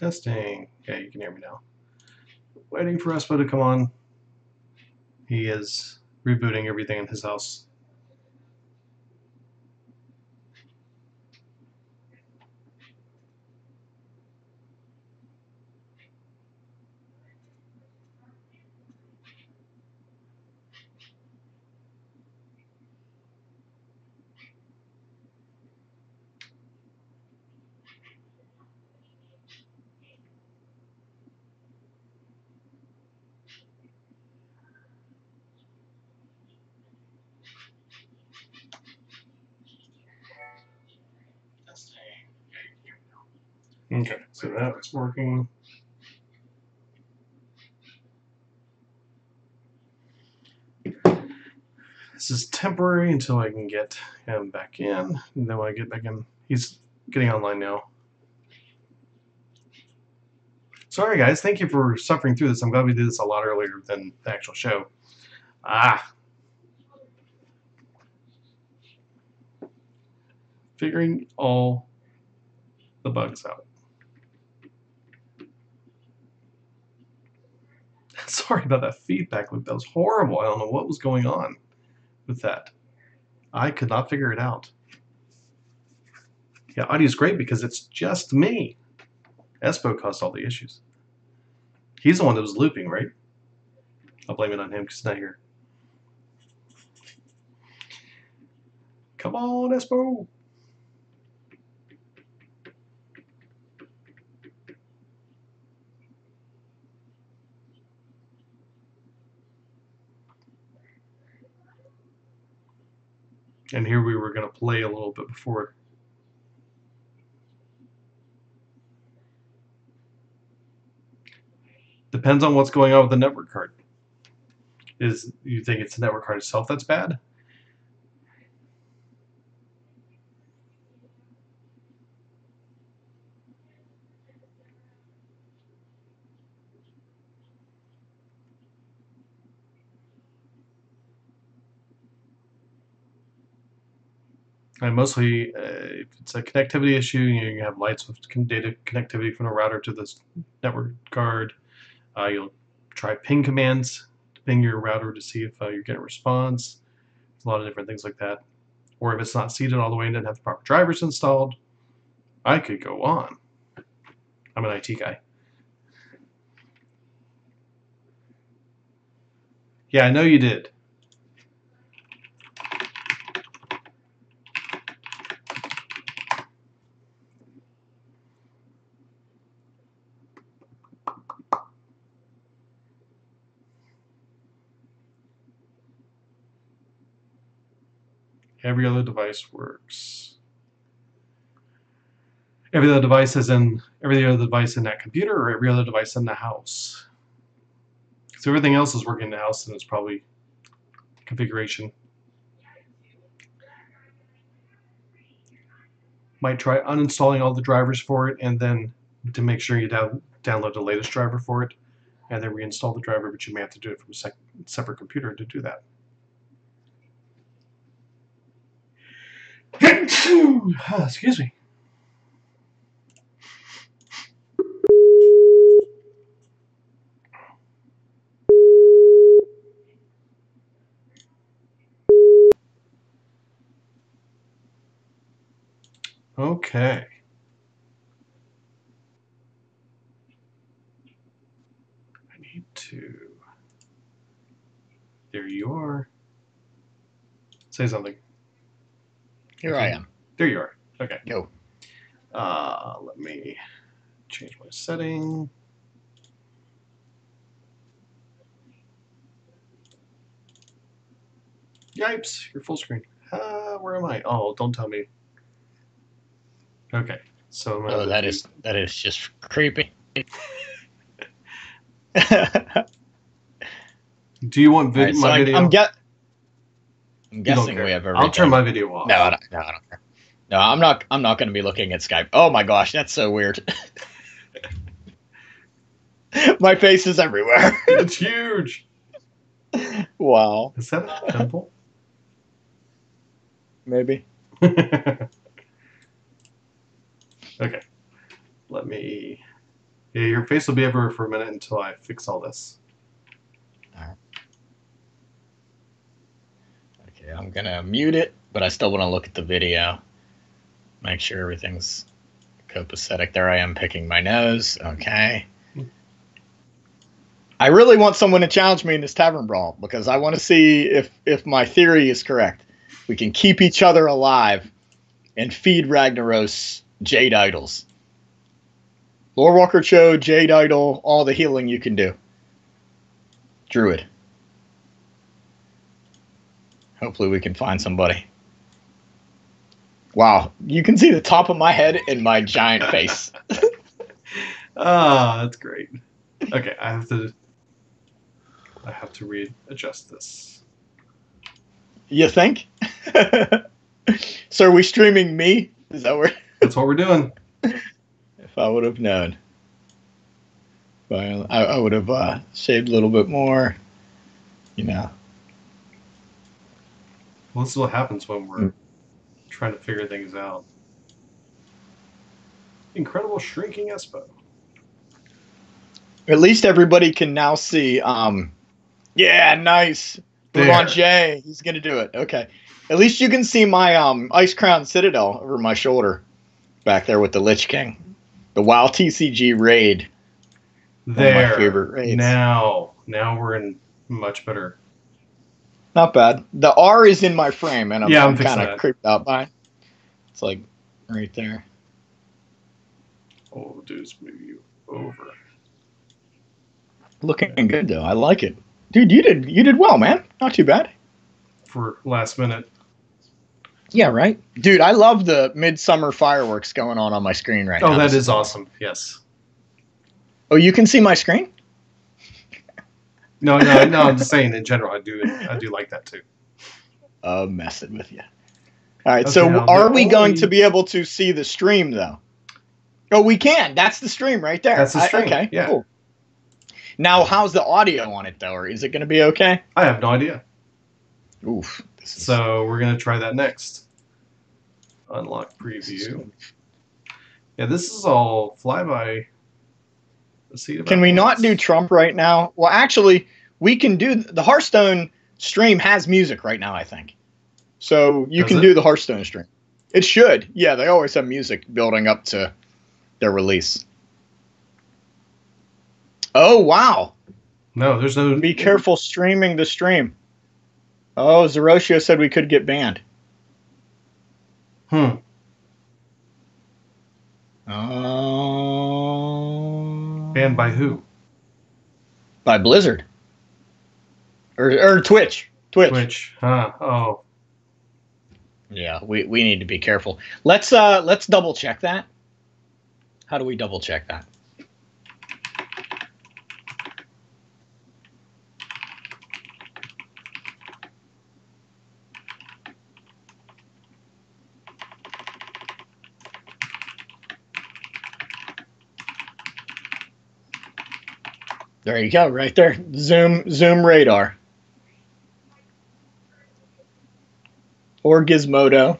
Testing. Yeah, you can hear me now. Waiting for Espo to come on. He is rebooting everything in his house. Okay, so that's working. This is temporary until I can get him back in. And then when I get back in, he's getting online now. Sorry, guys. Thank you for suffering through this. I'm glad we did this a lot earlier than the actual show. Figuring all the bugs out. Sorry about that feedback loop. That was horrible. I don't know what was going on with that. I could not figure it out. Yeah, audio is great because it's just me. Espo caused all the issues. He's the one that was looping, right? I'll blame it on him because he's not here. Come on, Espo. And here we were going to play a little bit before. Depends on what's going on with the network card. You think it's the network card itself that's bad? And mostly, if it's a connectivity issue, you have lights with data connectivity from the router to this network card. You'll try ping commands to ping your router to see if you're getting a response. There's a lot of different things like that. Or if it's not seated all the way and doesn't have the proper drivers installed. I could go on. I'm an IT guy. Yeah, I know you did. Every other device works. Every other device is in every other device in that computer, or every other device in the house. So everything else is working in the house, and it's probably configuration. Might try uninstalling all the drivers for it, and then to make sure you download the latest driver for it, and then reinstall the driver. But you may have to do it from a separate computer to do that. Excuse me. Okay. I need to. There you are. Say something. Here I am. There you are. Okay. Yo. Let me change my setting. Yipes, you're full screen. Where am I? Oh, don't tell me. Okay, so Oh, that is just creepy. Do you want Right, so my video? I'm guessing we have everything. I'll turn my video off. No, I don't care. No, I'm not going to be looking at Skype. Oh my gosh, that's so weird. My face is everywhere. It's huge. Wow. Is that a pimple? Maybe. Okay. Let me Yeah, your face will be everywhere for a minute until I fix all this. All right. Okay, I'm gonna mute it, but I still want to look at the video. Make sure everything's copacetic. There I am picking my nose. Okay. I really want someone to challenge me in this tavern brawl because I want to see if my theory is correct. We can keep each other alive and feed Ragnaros Jade Idols. Lore Walker Cho, Jade Idol, all the healing you can do. Druid. Hopefully we can find somebody. Wow, you can see the top of my head and my giant face. Ah, that's great. Okay, I have to readjust this. You think? So are we streaming me? Is that where? That's what we're doing. If I would have known. I would have shaved a little bit more. You know. Well, this is what happens when we're trying to figure things out. Incredible shrinking Espo. At least everybody can now see. Yeah, nice. Boulanger, he's gonna do it. Okay. At least you can see my Ice Crown Citadel over my shoulder, back there with the Lich King, the WoW TCG raid. There. One of my favorite raids. Now we're in much better. Not bad. The R is in my frame, and I'm kind of creeped out by it. It's like right there. All we'll do is move you over. Looking good though. I like it, dude. You did well, man. Not too bad. For last minute. Yeah, right, dude. I love the midsummer fireworks going on my screen right now. Oh, that is awesome. Yes. Oh, you can see my screen? No. I'm just saying in general. I do like that too. Messing with you. All right. Okay, So, are we going to be able to see the stream though? Oh, we can. That's the stream right there. That's the stream. Okay. Yeah. Cool. Now, how's the audio on it though? Or is it going to be okay? I have no idea. Oof. So we're gonna try that next. Unlock preview. Yeah, this is all flyby. Can we not do Trump right now? Well, actually, we can do the Hearthstone stream has music right now, I think. So you can do the Hearthstone stream. It should. Yeah, they always have music building up to their release. Oh, wow. No, there's no... Be careful streaming the stream. Oh, Zeroshio said we could get banned. Banned by who? By Blizzard. Or Twitch. Twitch. Huh. Oh. Yeah, we need to be careful. Let's double check that. How do we double check that? There you go, right there. Zoom radar. Or Gizmodo.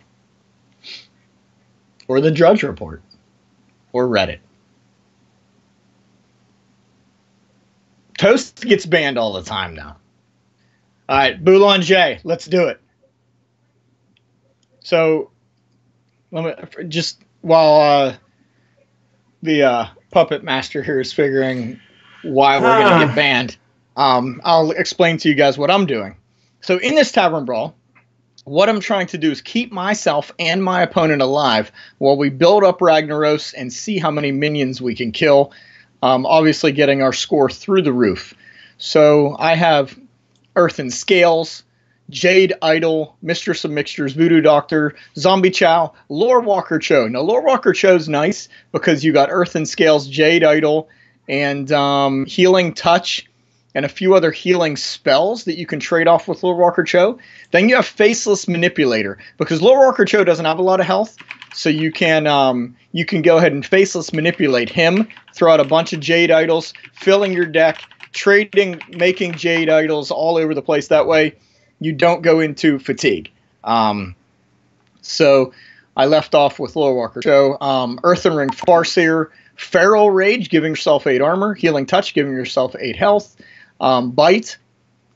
Or the Drudge Report. Or Reddit. Toast gets banned all the time now. All right, Boulanger, let's do it. So, let me just while the puppet master here is figuring why we're going to get banned, I'll explain to you guys what I'm doing. So in this Tavern Brawl, what I'm trying to do is keep myself and my opponent alive while we build up Ragnaros and see how many minions we can kill, obviously getting our score through the roof. So I have Earthen Scales, Jade Idol, Mistress of Mixtures, Voodoo Doctor, Zombie Chow, Lore Walker Cho. Now, Lore Walker Cho's nice because you got Earthen Scales, Jade Idol, and Healing Touch, and a few other healing spells that you can trade off with Lore Walker Cho. Then you have Faceless Manipulator, because Lore Walker Cho doesn't have a lot of health, so you can go ahead and Faceless Manipulate him, throw out a bunch of Jade Idols, filling your deck, trading, making Jade Idols all over the place. That way you don't go into fatigue. So I left off with Lore Walker Cho. Earthen Ring Farseer, Feral Rage, giving yourself 8 armor. Healing Touch, giving yourself 8 health. Bite.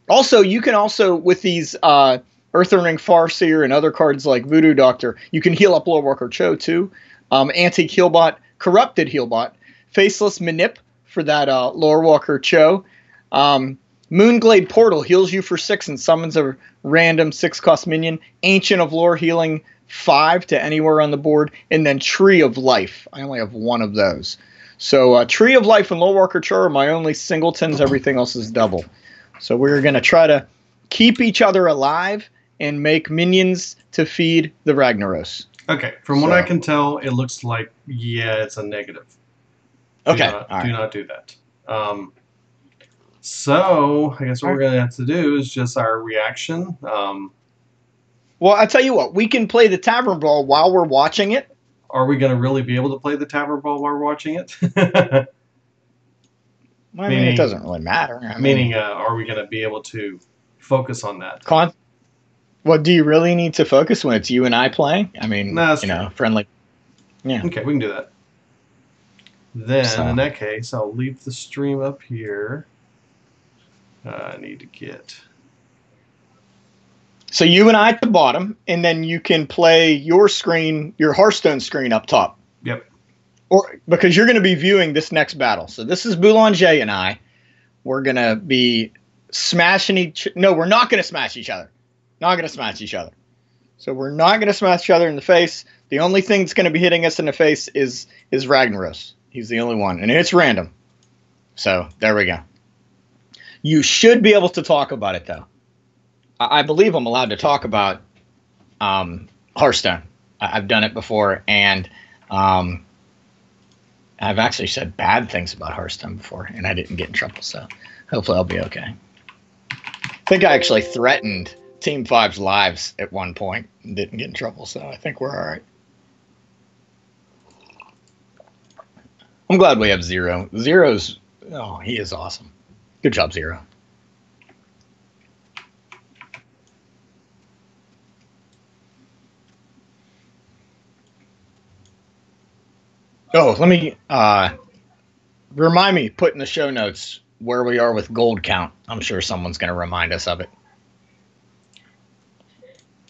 Also, you can also, with these Earth-Earning Farseer and other cards like Voodoo Doctor, you can heal up Lorewalker Cho too. Anti-Healbot, Corrupted Healbot. Faceless Manip for that Lorewalker Cho. Moonglade Portal heals you for 6 and summons a random 6-cost minion. Ancient of Lore healing 5 to anywhere on the board. And then Tree of Life. I only have 1 of those. So Tree of Life and Lorewalker Cho are my only singletons. Everything else is double. So we're going to try to keep each other alive and make minions to feed the Ragnaros. Okay, from what I can tell, it looks like, yeah, it's a negative. Do not do that. So I guess what we're going to have to do is just our reaction. Well, I tell you what, we can play the Tavern Brawl while we're watching it. Are we going to really be able to play the Tavern Brawl while we're watching it? I mean, it doesn't really matter. Are we going to be able to focus on that? Well, do you really need to focus when it's you and I playing? I mean, friendly. Yeah. Okay, we can do that. Then, in that case, I'll leave the stream up here. I need to get... So you and I at the bottom, and then you can play your screen, your Hearthstone screen up top. Yep. Or because you're going to be viewing this next battle. So this is Boulanger and I. We're going to be smashing No, we're not going to smash each other. Not going to smash each other. So we're not going to smash each other in the face. The only thing that's going to be hitting us in the face is Ragnaros. He's the only one. And it's random. So there we go. You should be able to talk about it, though. I believe I'm allowed to talk about Hearthstone. I've done it before, and I've actually said bad things about Hearthstone before, and I didn't get in trouble, so hopefully I'll be okay. I think I actually threatened Team 5's lives at one point and didn't get in trouble, so I think we're all right. I'm glad we have Zero. Zero's, he is awesome. Good job, Zero. Oh, let me remind me, put in the show notes where we are with gold count. I'm sure someone's going to remind us of it.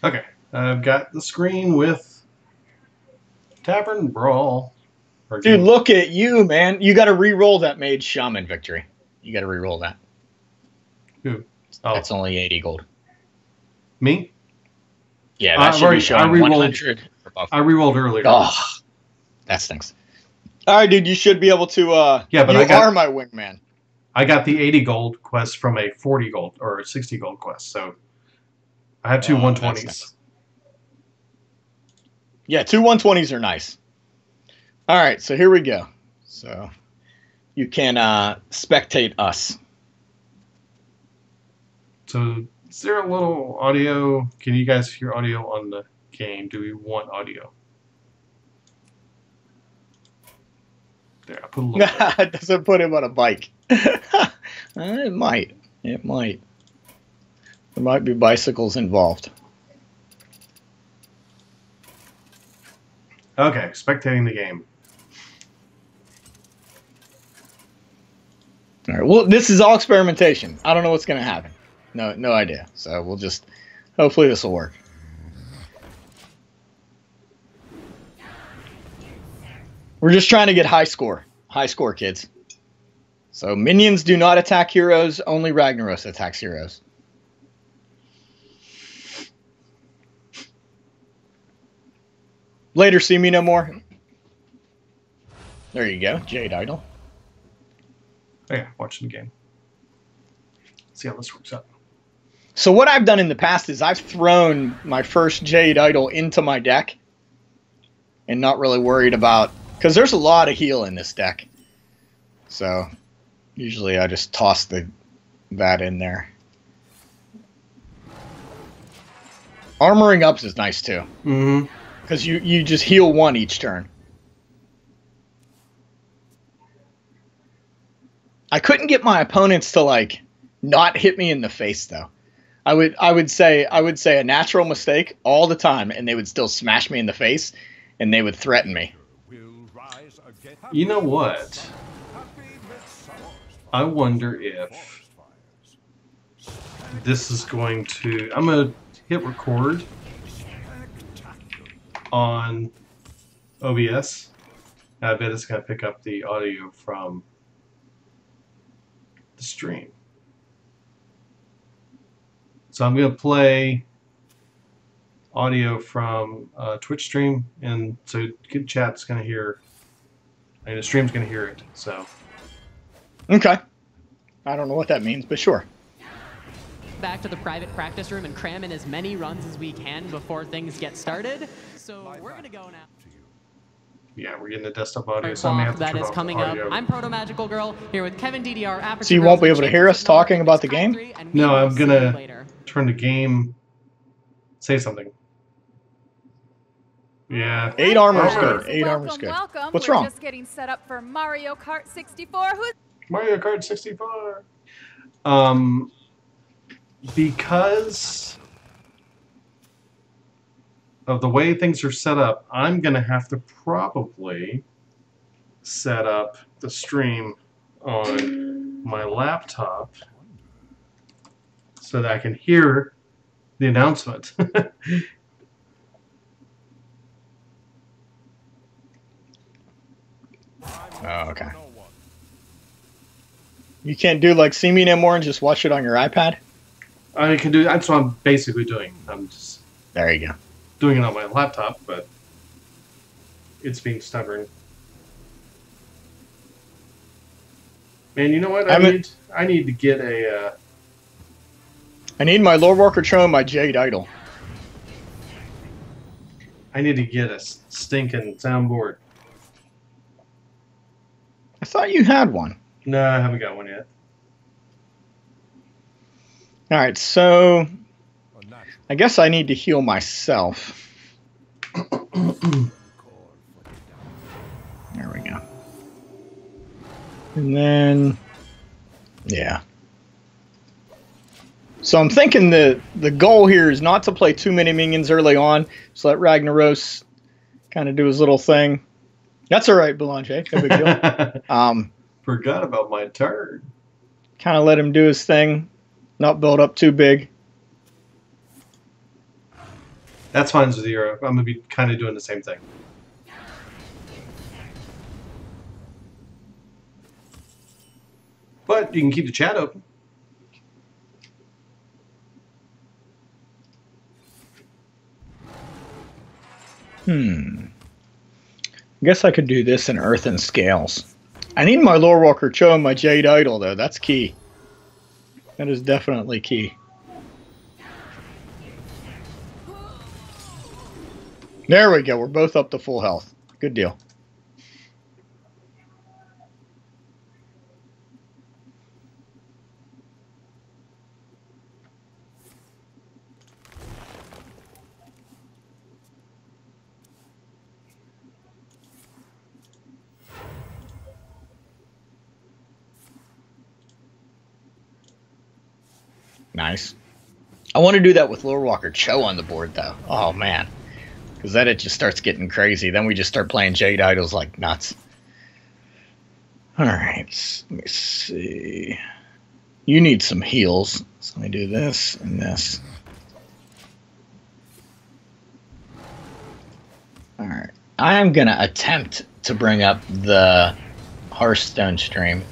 Okay, I've got the screen with Tavern Brawl. Dude, look at you, man. You got to re-roll that Mage Shaman victory. You got to re-roll that. Who? Oh. That's only 80 gold. Me? Yeah, that should be showing 100. I re-rolled earlier. Oh, that stinks. All right, dude, you should be able to... yeah, but you are my wingman. I got the 80 gold quest from a 40 gold or a 60 gold quest, so I have two 120s. Nice. Yeah, 2 120s are nice. All right, so here we go. So you can spectate us. So is there a little audio? Can you guys hear audio on the game? Do we want audio? There, I put a little It doesn't put him on a bike. It might. It might. There might be bicycles involved. Okay, spectating the game. All right. Well, this is all experimentation. I don't know what's going to happen. No idea. So we'll just... Hopefully this will work. We're just trying to get high score. High score, kids. So minions do not attack heroes. Only Ragnaros attacks heroes. Later, see me no more. There you go, Jade Idol. Oh yeah, watching the game. See how this works out. So what I've done in the past is I've thrown my first Jade Idol into my deck and not really worried about... Because there's a lot of heal in this deck. So usually I just toss that in there. Armoring ups is nice too. Mm-hmm. Because you just heal 1 each turn. I couldn't get my opponents to like not hit me in the face though. I would say a natural mistake all the time, and they would still smash me in the face, and they would threaten me. You know what? I wonder if this is going to... I'm going to hit record on OBS. I bet it's going to pick up the audio from the stream. So I'm going to play audio from Twitch stream, and so chat's going to hear, and the stream's going to hear it. So okay, I don't know what that means, but sure. Back to the private practice room and cram in as many runs as we can before things get started. So we're gonna go now. Yeah, we're getting the desktop audio. So that is coming up. I'm Proto Magical Girl here with Kevin DDR. Aperture so you won't be able to hear us talking about the game? No, I'm gonna turn the game. Say something. Yeah. 8 armor's good. 8 armor's good. Welcome. What's We're wrong? Just getting set up for Mario Kart 64. Mario Kart 64. Because of the way things are set up, I'm gonna have to probably set up the stream on my laptop so that I can hear the announcement. Oh, okay. You can't do like See Me No More and just watch it on your iPad? I can do. That's what I'm basically doing. I'm just There you go. doing it on my laptop, but it's being stubborn. Man, you know what? I need to get a. I need my Lord Walker Cho and my Jade Idol. I need to get a stinking soundboard. I thought you had one. No, I haven't got one yet. All right, so I guess I need to heal myself. There we go. And then, yeah. So I'm thinking the goal here is not to play too many minions early on. Just let Ragnaros kind of do his little thing. That's all right, Boulanger. No big deal. Forgot about my turn. Kind of let him do his thing. Not build up too big. That's fine, Zero. I'm going to be kind of doing the same thing. But you can keep the chat open. I guess I could do this in Earthen Scales. I need my Lore Walker Cho and my Jade Idol, though. That's key. That is definitely key. There we go. We're both up to full health. Good deal. Nice. I want to do that with Lore Walker Cho on the board, though. Oh, man. Because then it just starts getting crazy. Then we just start playing Jade Idols like nuts. All right. Let me see. You need some heals. So let me do this and this. All right. I am going to attempt to bring up the Hearthstone stream.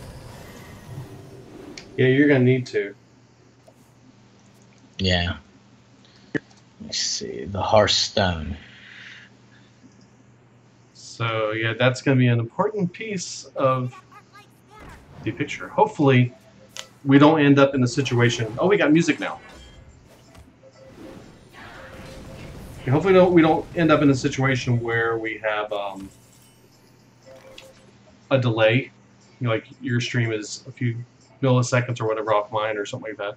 Yeah, you're going to need to. Yeah. Let me see. The Hearthstone. So, yeah, that's going to be an important piece of the picture. Hopefully, we don't end up in a situation... Oh, we got music now. Hopefully we don't end up in a situation where we have a delay. You know, like your stream is a few milliseconds or whatever off mine or something like that.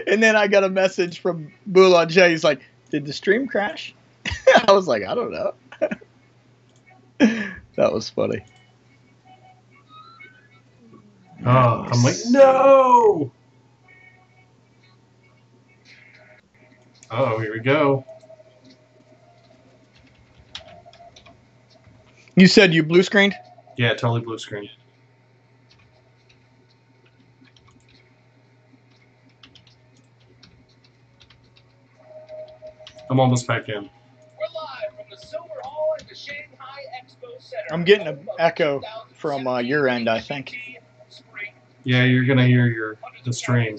And then I got a message from Boulanger. He's like, did the stream crash? I was like, I don't know. That was funny. Oh, I'm like, no! Oh, here we go. You said you blue screened? Yeah, totally blue screen. I'm almost back in. We're live from the Silver Hall at the Shanghai Expo Center. I'm getting an echo from your end, I think. Yeah, you're gonna hear the stream.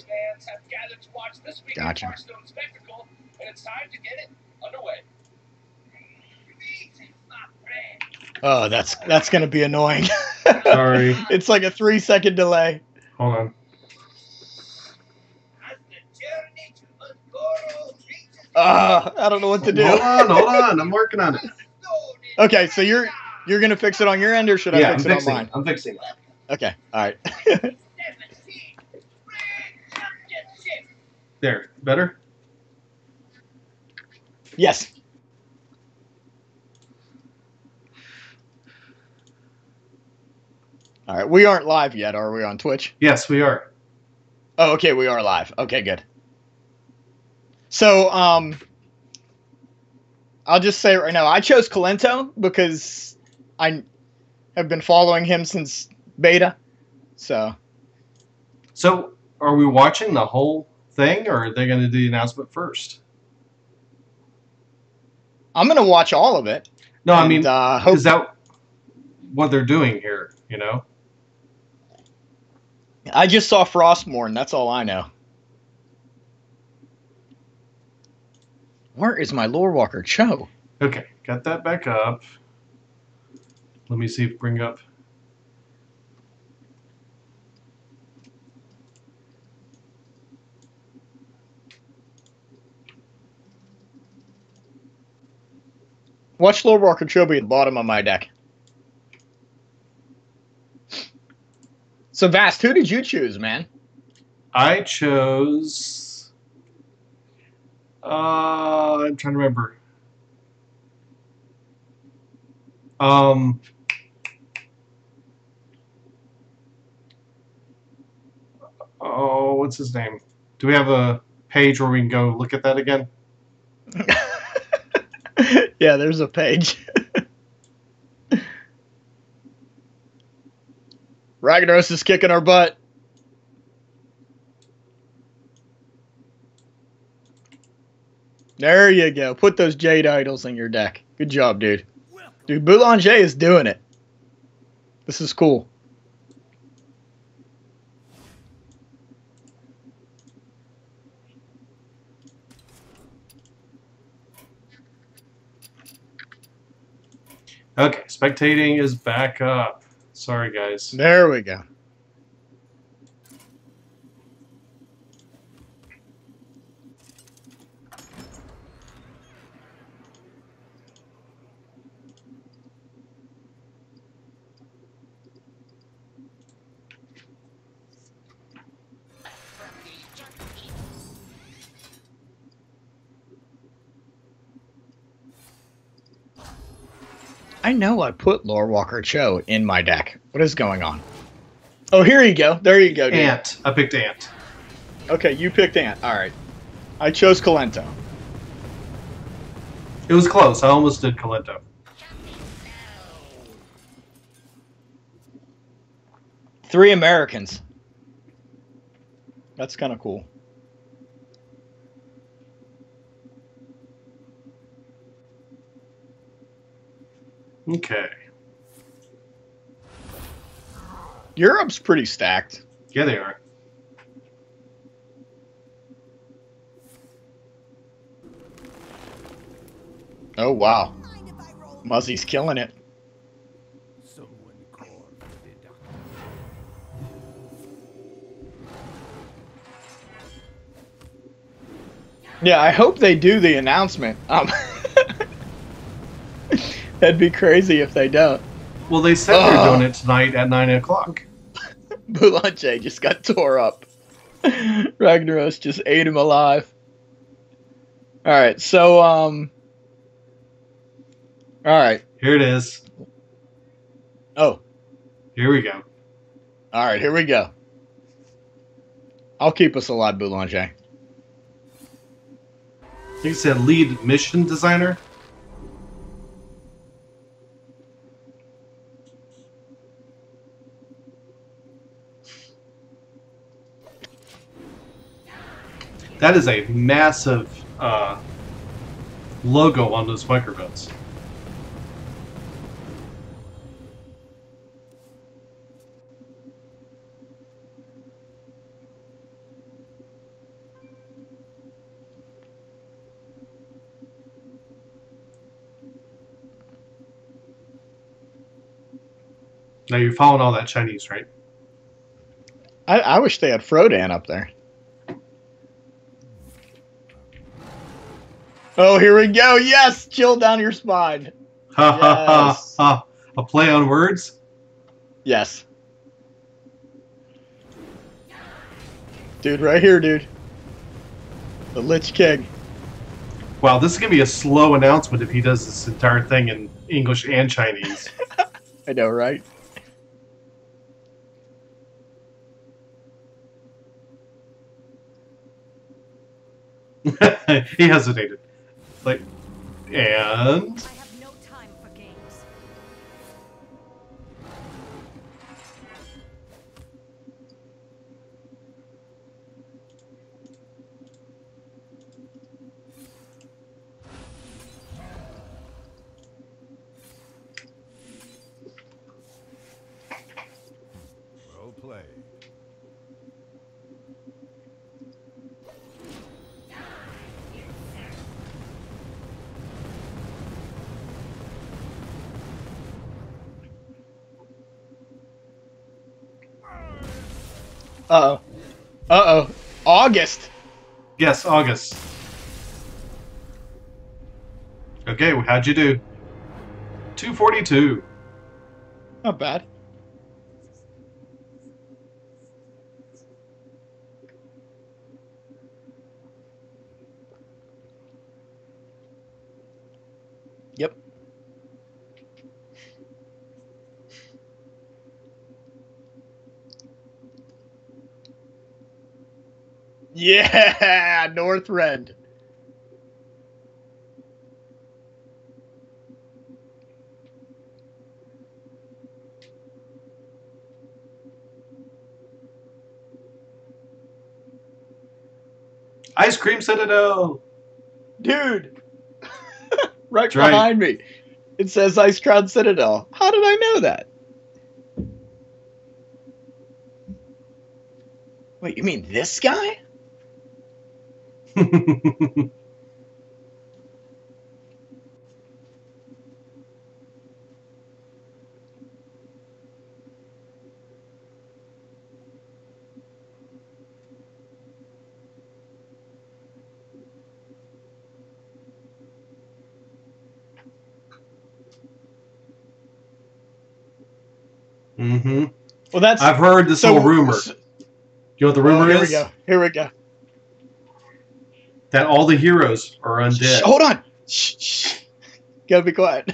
Gotcha. And it's time to get it underway. Oh, that's gonna be annoying. Sorry. It's like a 3-second delay. Hold on. I don't know what to do. Hold on. I'm working on it. Okay, so you're gonna fix it on your end, or should I fix it on mine? I'm fixing it. Okay, all right. There, better? Yes. All right, we aren't live yet, are we, on Twitch? Yes, we are. Oh, okay, we are live. Okay, good. So, I'll just say right now, I chose Colento because I have been following him since beta. So, are we watching the whole thing, or are they going to do the announcement first? I'm going to watch all of it. No, I mean, hope is that what they're doing here, you know? I just saw Frostmourne. That's all I know. Where is my Lore Walker Cho? Okay, got that back up. Let me see if bring up. Watch Lore Walker Cho be at the bottom of my deck. So, Vast, who did you choose, man? I chose. I'm trying to remember. Oh, what's his name? Do we have a page where we can go look at that again? Yeah, there's a page. Ragnaros is kicking our butt. There you go. Put those Jade Idols in your deck. Good job, dude. Dude, Boulanger is doing it. This is cool. Okay, spectating is back up. Sorry, guys. There we go. I know I put Lore Walker Cho in my deck. What is going on? Oh, here you go. There you go, dude. Ant. I picked Ant. Okay, you picked Ant. All right. I chose Colento. It was close. I almost did Colento. Three Americans. That's kind of cool. Okay. Europe's pretty stacked. Yeah, they are. Oh, wow. Muzzy's killing it. Yeah, I hope they do the announcement. That'd be crazy if they don't. Well, they said they're doing it tonight at 9 o'clock. Boulanger just got tore up. Ragnaros just ate him alive. Alright, so, alright. Here it is. Oh. Here we go. Alright, here we go. I'll keep us alive, Boulanger. You said lead mission designer? That is a massive logo on those microphones. Now you're following all that Chinese, right? I wish they had Frodan up there. Oh, here we go. Yes, chill down your spine. Ha ha ha Yes. ha. A play on words? Yes. Dude, right here, dude. The Lich King. Wow, this is going to be a slow announcement if he does this entire thing in English and Chinese. I know, right? He hesitated. Like, and... I have no time for games. Well played. Uh-oh. Uh-oh. August. Yes, August. Okay, well, how'd you do? 242. Not bad. Yep. Yeah, Northrend. Ice Cream Citadel! Dude. Right That's right. behind me. It says Ice Crown Citadel. How did I know that? Wait, you mean this guy? Mm-hmm. Well, that's... I've heard this whole rumor. You know what the rumor here is? we go. Here we go. That all the heroes are undead. Shh, hold on. Shh, shh. Gotta be quiet.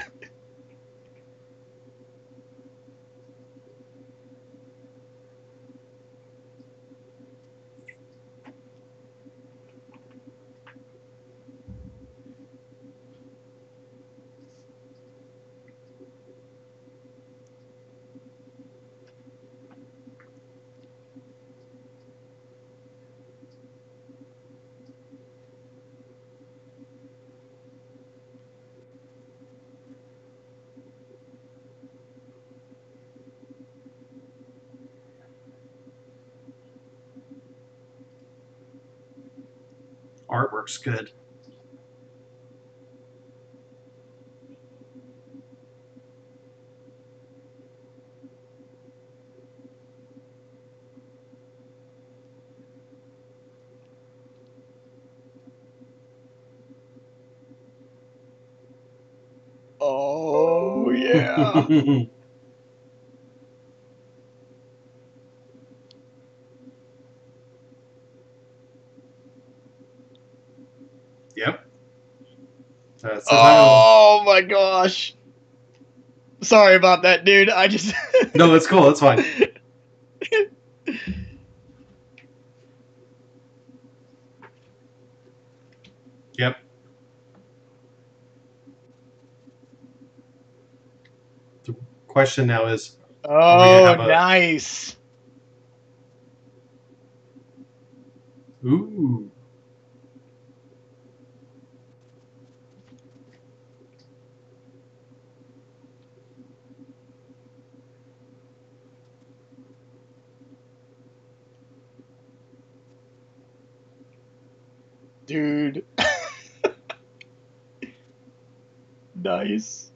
Artwork's good. Oh, yeah. Yep. That's the title. Oh, my gosh. Sorry about that, dude. I just... No, that's cool. That's fine. Yep. The question now is, Oh, have a- nice. ooh, dude. Nice.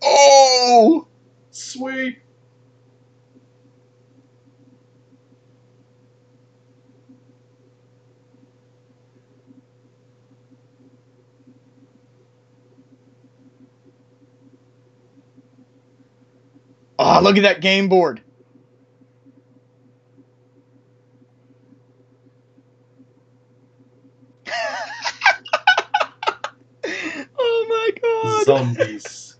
Oh! Sweet. Oh, look at that game board. Oh my god. Zombies.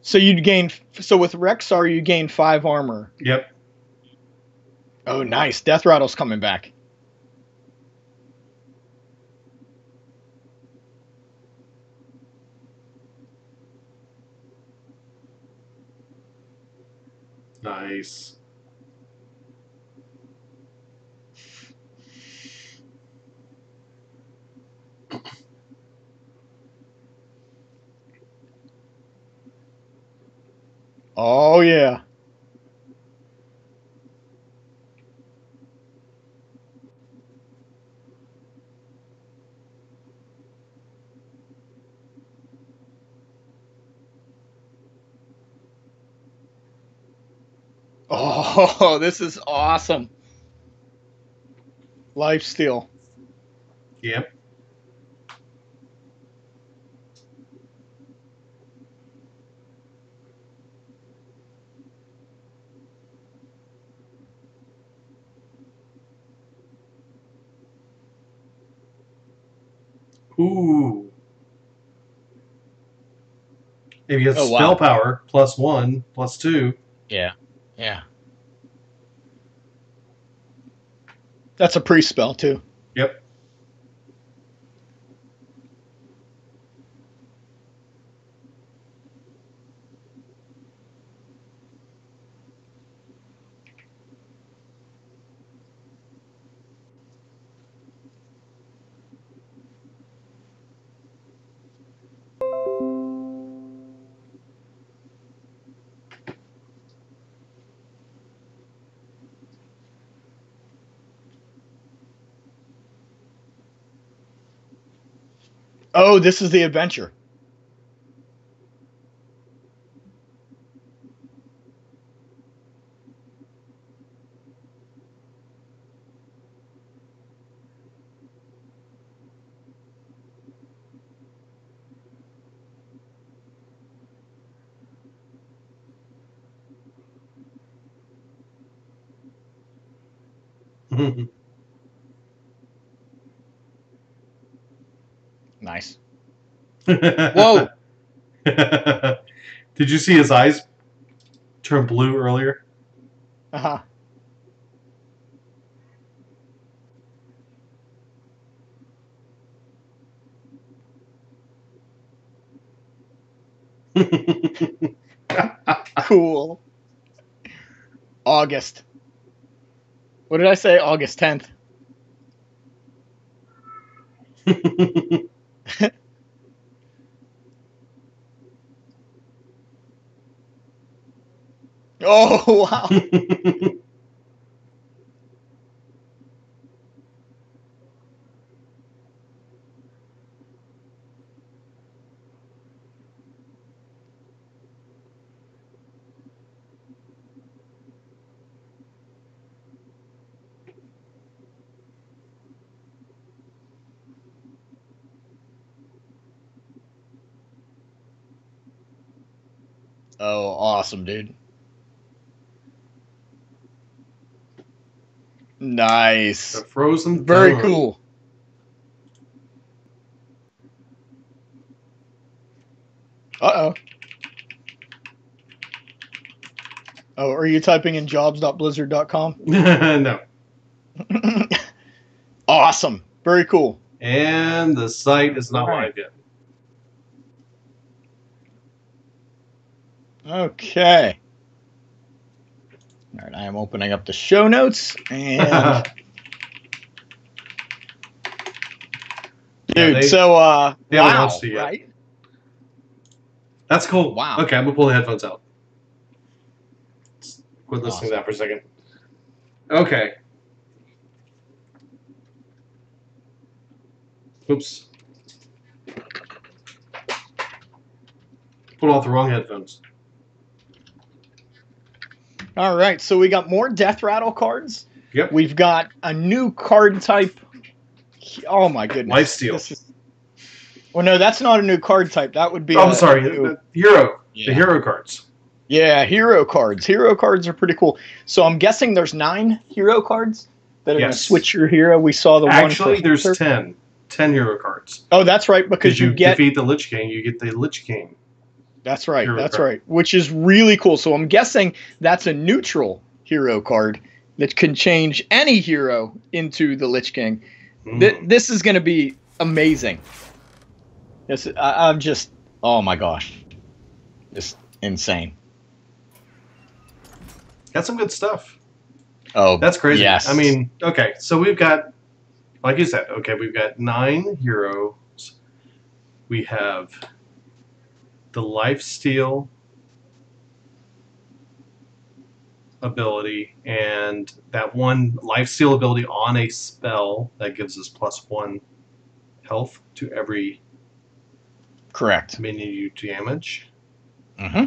So with Rexar you gain 5 armor. Yep. Oh, nice. Death Rattle's coming back. Nice. Oh yeah. Oh, this is awesome. Lifesteal. Yep. Ooh. If you get Oh, spell wow. power, +1, +2. Yeah. Yeah. That's a pre-spell too. Yep. Oh, this is the adventure. Nice. Whoa. Did you see his eyes turn blue earlier? Uh-huh. Cool. August. What did I say? August 10th. Oh, wow. Oh, awesome, dude. Nice. The frozen Very throne. cool. Uh-oh. Oh, are you typing in jobs.blizzard.com? No. Awesome. Very cool. And the site is not Right. live yet. Okay. All right, I am opening up the show notes and dude. they So they haven't wow, launched it yet. right? That's cool. Wow. Okay, I'm gonna pull the headphones out. Quit listening Awesome. to that for a second. Okay. Oops. Put off the wrong headphones. All right, so we got more Death Rattle cards. Yep. We've got a new card type. Oh my goodness. Lifesteal. Well, no, that's not a new card type. That would be. Oh, I'm sorry. Hero. Yeah. The hero cards. Yeah, hero cards. Hero cards are pretty cool. So I'm guessing there's 9 hero cards that are going to Yes. switch your hero. We saw the Actually, one. there's 10. 10 hero cards. Oh, that's right, because you get. defeat the Lich King, you get the Lich King. That's right. hero That's card. right. Which is really cool. So I'm guessing that's a neutral hero card that can change any hero into the Lich King. This is going to be amazing. I'm just, oh my gosh, just insane. That's some good stuff. Oh, That's crazy. Yes. I mean, okay, so we've got, like you said, okay, we've got 9 heroes. We have the Lifesteal ability, and that one Lifesteal ability on a spell that gives us +1 health to every correct. minion you damage. Mm-hmm.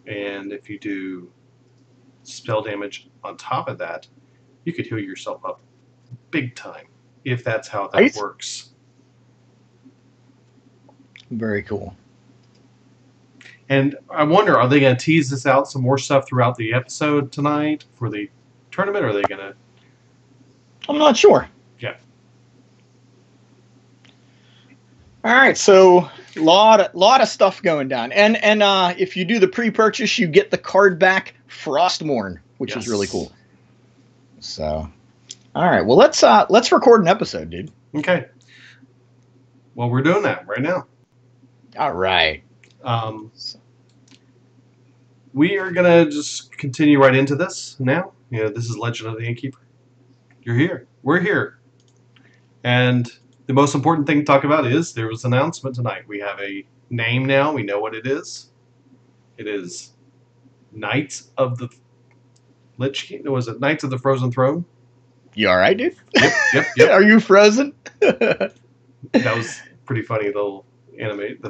And if you do spell damage on top of that, you could heal yourself up big time, if that's how that Right. works. Very cool. And I wonder, are they going to tease this out some more stuff throughout the episode tonight for the tournament? Or are they going to? I'm not sure. Yeah. All right, so lot of stuff going down, and if you do the pre-purchase, you get the card back Frostmourne, which is really cool. So, all right, well let's record an episode, dude. Okay. Well, we're doing that right now. All right. We are going to just continue right into this now. You know, this is Legend of the Innkeeper. You're here. We're here. And the most important thing to talk about is there was an announcement tonight. We have a name now. We know what it is. It is Knights of the Lich King. Was it Knights of the Frozen Throne? You all right, dude? Yep. Are you frozen? That was pretty funny, the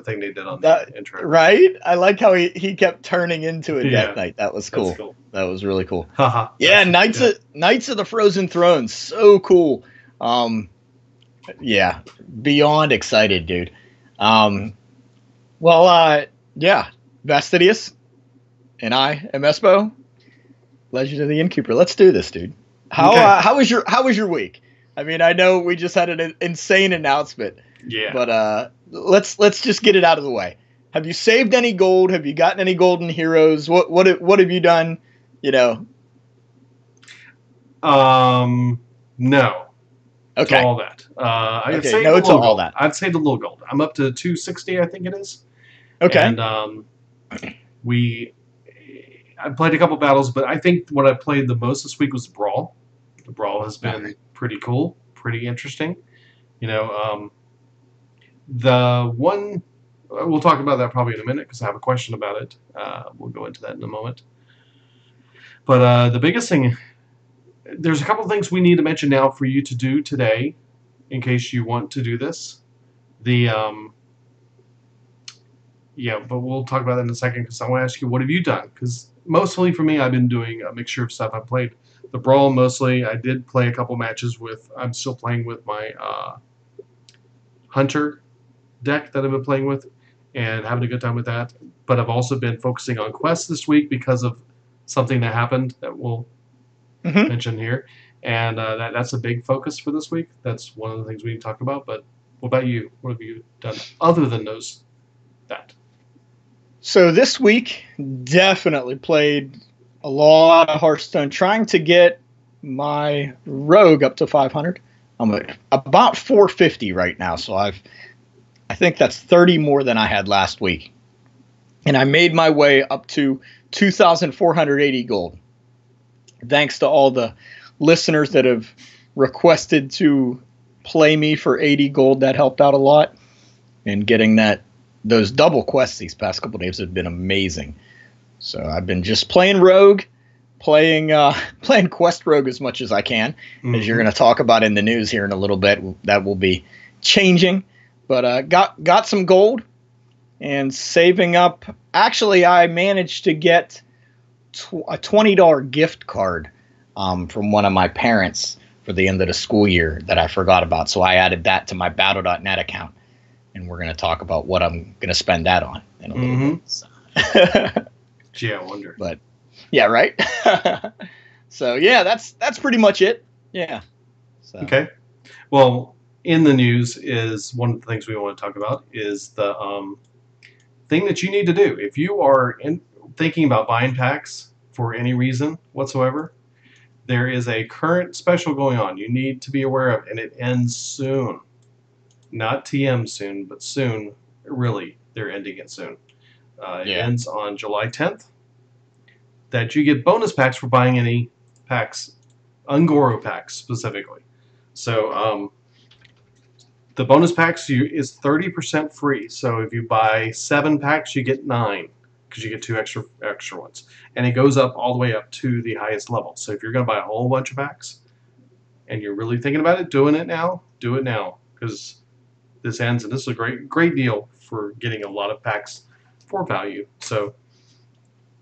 thing they did on That- the intro. Right? I like how he kept turning into a Yeah. Death Knight. That was cool. That's cool. That was really cool. Haha. Yeah, Knights of the Frozen Throne, so cool. Yeah, beyond excited, dude. Yeah, Vastidius and I am Espo, Legend of the Innkeeper. Let's do this, dude. How was your week? I mean, I know we just had an insane announcement. Yeah. But let's just get it out of the way. Have you saved any gold? Have you gotten any golden heroes? What have you done? You know. No. Okay. To all that. I'd Okay, say no the to little all gold. that. I'd say the little gold. I'm up to 260, I think it is. Okay. And I played a couple battles, but I think what I played the most this week was Brawl. The Brawl has been pretty cool, pretty interesting. You know, the one we'll talk about that probably in a minute because I have a question about it. We'll go into that in a moment. But the biggest thing, there's a couple things we need to mention now for you to do today, in case you want to do this. Yeah, but we'll talk about that in a second because I want to ask you, what have you done? Because mostly for me, I've been doing a mixture of stuff. I played the Brawl mostly. I did play a couple matches with, I'm still playing with my Hunter deck that I've been playing with and having a good time with that. But I've also been focusing on quests this week because of something that happened that we'll mention here. And that's a big focus for this week. That's one of the things we need to talk about. But what about you? What have you done other than that? So this week, definitely played a lot of Hearthstone, trying to get my rogue up to 500. I'm at about 450 right now, so I think that's 30 more than I had last week. And I made my way up to 2,480 gold. Thanks to all the listeners that have requested to play me for 80 gold. That helped out a lot. And getting those double quests these past couple days have been amazing. So I've been just playing Rogue, playing Quest Rogue as much as I can, as you're going to talk about in the news here in a little bit. That will be changing. But got some gold and saving up. Actually, I managed to get a $20 gift card from one of my parents for the end of the school year that I forgot about. So I added that to my Battle.net account. And we're going to talk about what I'm going to spend that on in a little bit. So. Gee, I wonder. But yeah, right. So yeah, that's pretty much it. Yeah. So. Okay. Well, in the news is one of the things we want to talk about is the thing that you need to do if you are thinking about buying packs for any reason whatsoever. There is a current special going on you need to be aware of, and it ends soon. Not TM soon, but soon. Really, they're ending it soon. It ends on July 10th. That you get bonus packs for buying any packs, Ungoro packs specifically. So the bonus packs is 30% free. So if you buy 7 packs, you get 9 because you get 2 extra ones, and it goes up all the way up to the highest level. So if you're going to buy a whole bunch of packs, and you're really thinking about it, do it now because this ends, and this is a great deal for getting a lot of packs for value. So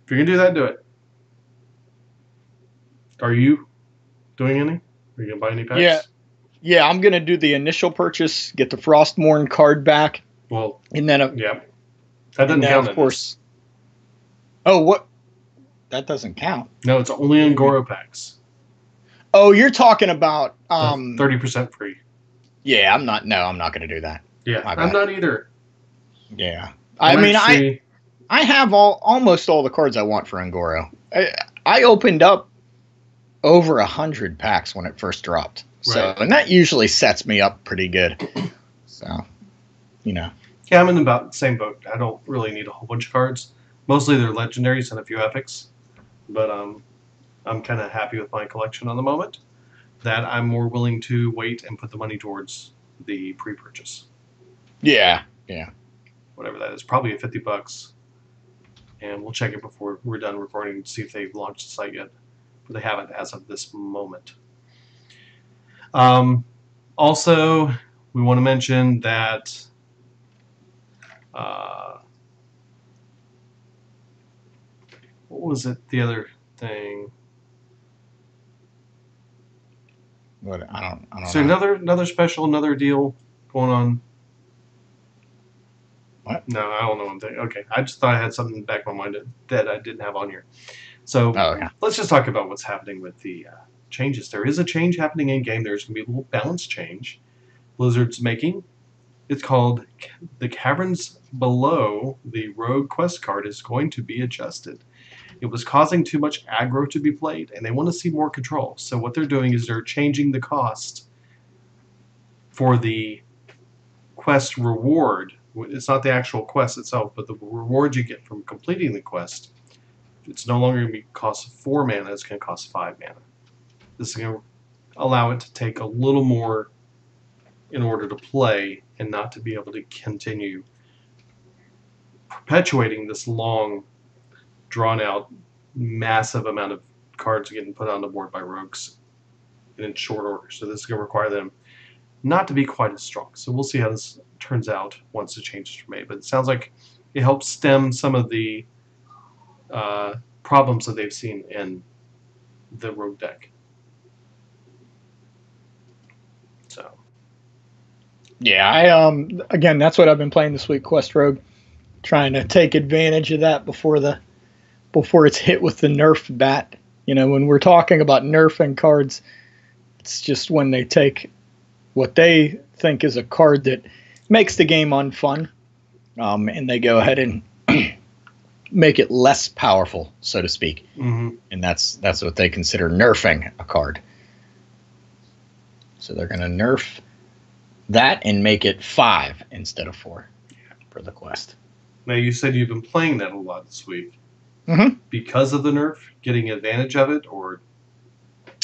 if you're gonna do that, do it. Are you doing any? Are you gonna buy any packs? Yeah. I'm gonna do the initial purchase, get the Frostmourne card back. Well, and then that doesn't count. Of course. Oh, what? That doesn't count. No, it's only Ungoro packs. Oh, you're talking about 30% free. Yeah, I'm not going to do that. Yeah, I'm not either. Yeah. I have almost all the cards I want for Ungoro. I opened up over 100 packs when it first dropped. So, and that usually sets me up pretty good. So, Yeah, I'm in about the same boat. I don't really need a whole bunch of cards. Mostly they're legendaries and a few epics. But I'm kind of happy with my collection on the moment. That I'm more willing to wait and put the money towards the pre-purchase. Yeah. Whatever that is, probably at $50. And we'll check it before we're done recording to see if they've launched the site yet. But they haven't as of this moment. Also, we want to mention that what was it? The other thing. What I don't So know. another special, another deal going on. What? No, I don't know what I'm thinking. Okay, I just thought I had something back in my mind that I didn't have on here. So let's just talk about what's happening with the changes. There is a change happening in game. There's going to be a little balance change Blizzard's making. It's called the Caverns Below. The Rogue Quest card is going to be adjusted. It was causing too much aggro to be played, and they want to see more control. So what they're doing is they're changing the cost for the quest reward. It's not the actual quest itself, but the reward you get from completing the quest. It's no longer going to cost 4 mana, it's going to cost 5 mana. This is going to allow it to take a little more in order to play and not to be able to continue perpetuating this long, drawn-out, massive amount of cards getting put on the board by rogues in short order. So this is going to require them not to be quite as strong. So we'll see how this turns out once the changes are made. But it sounds like it helps stem some of the problems that they've seen in the rogue deck. So yeah, again, that's what I've been playing this week, Quest Rogue, trying to take advantage of that before it's hit with the nerf bat. When we're talking about nerfing cards, it's just when they take what they think is a card that makes the game unfun, and they go ahead and make it less powerful, so to speak. Mm-hmm. And that's what they consider nerfing a card. So they're going to nerf that and make it 5 instead of 4 for the quest. Now you said you've been playing that a lot this week. because of the nerf, getting advantage of it, or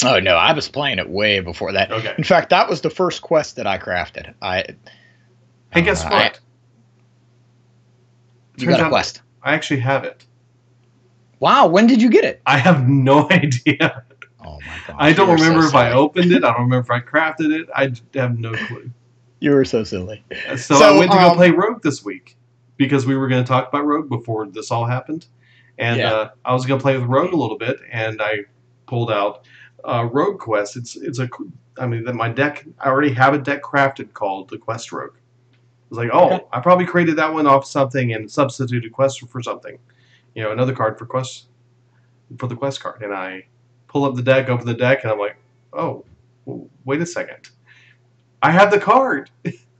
Oh no, I was playing it way before that. Okay. In fact, that was the first quest that I crafted. hey, guess what? You got a quest. I actually have it. Wow, when did you get it? I have no idea. Oh my gosh. I don't you were remember so if I silly. opened it. I don't remember if I crafted it. I have no clue. You were so silly. So I went to go play Rogue this week because we were going to talk about Rogue before this all happened. And Yeah. I was going to play with Rogue a little bit, and I pulled out Rogue Quest. My deck, I already have a deck crafted called the Quest Rogue. I was like, Okay. I probably created that one off something and substituted Quest for something. You know, another card for the Quest card. And I pull up the deck, open the deck, and I'm like, oh, well, wait a second. I have the card.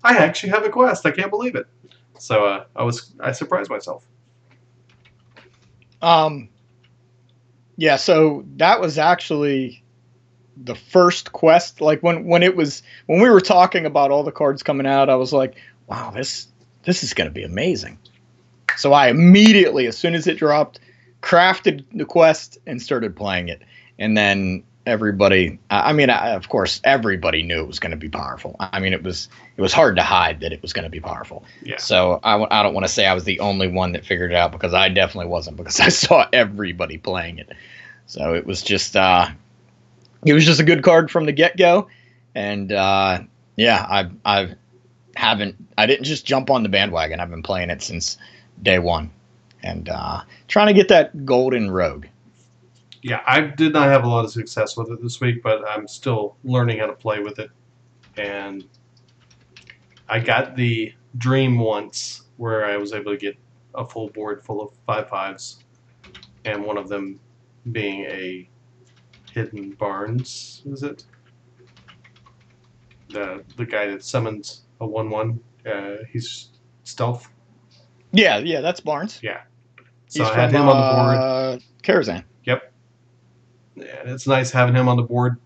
I actually have a Quest. I can't believe it. So I surprised myself. Yeah, so that was actually the first quest. Like when we were talking about all the cards coming out, I was like, wow, this is going to be amazing. So I immediately, as soon as it dropped, crafted the quest and started playing it. And then everybody, of course, everybody knew it was going to be powerful. I mean, it was hard to hide that it was going to be powerful. Yeah. So I don't want to say I was the only one that figured it out, because I definitely wasn't, because I saw everybody playing it. So it was just a good card from the get-go. And yeah, I didn't just jump on the bandwagon. I've been playing it since day one, and trying to get that golden rogue. Yeah, I did not have a lot of success with it this week, but I'm still learning how to play with it. And I got the dream once where I was able to get a full board full of 5/5s, and one of them being a hidden Barnes, is it? The guy that summons a 1/1. He's stealth. Yeah, that's Barnes. Yeah. So He's I had from, him on the board. Karazhan. Yep. And it's nice having him on the board,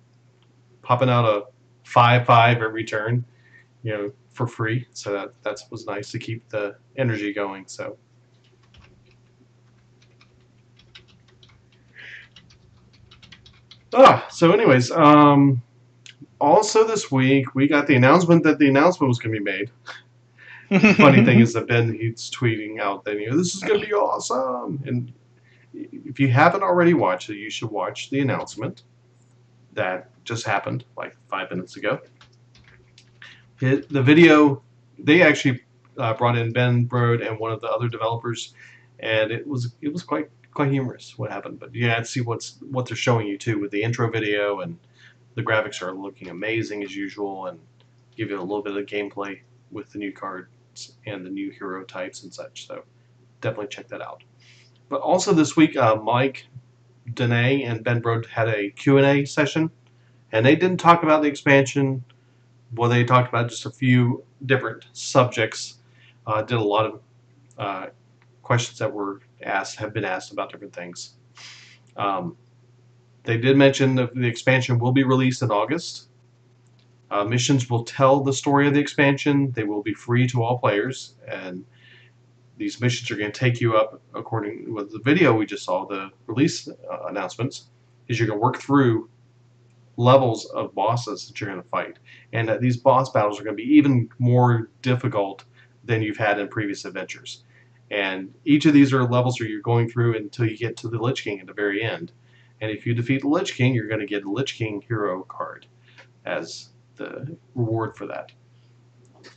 popping out a 5/5 every turn, for free. So that was nice to keep the energy going. So. So anyways, also this week we got the announcement that the announcement was going to be made. The funny thing is that he's tweeting out that this is going to be awesome, and if you haven't already watched it, you should watch the announcement that just happened like 5 minutes ago. The video, they actually brought in Ben Brode and one of the other developers, and it was quite humorous what happened. But you had to see what they're showing you too with the intro video, and the graphics are looking amazing as usual, and give you a little bit of gameplay with the new cards and the new hero types and such. So definitely check that out. But also this week, Mike, Danae, and Ben Brode had a Q&A session, and they didn't talk about the expansion. Well, they talked about just a few different subjects. Did a lot of questions that have been asked about different things. They did mention that the expansion will be released in August. Missions will tell the story of the expansion. They will be free to all players, and these missions are going to take you up, according with the video we just saw, the release announcements, is you're going to work through levels of bosses that you're going to fight, and that these boss battles are going to be even more difficult than you've had in previous adventures. And each of these are levels where you're going through until you get to the Lich King at the very end. And if you defeat the Lich King, you're going to get a Lich King hero card as the reward for that.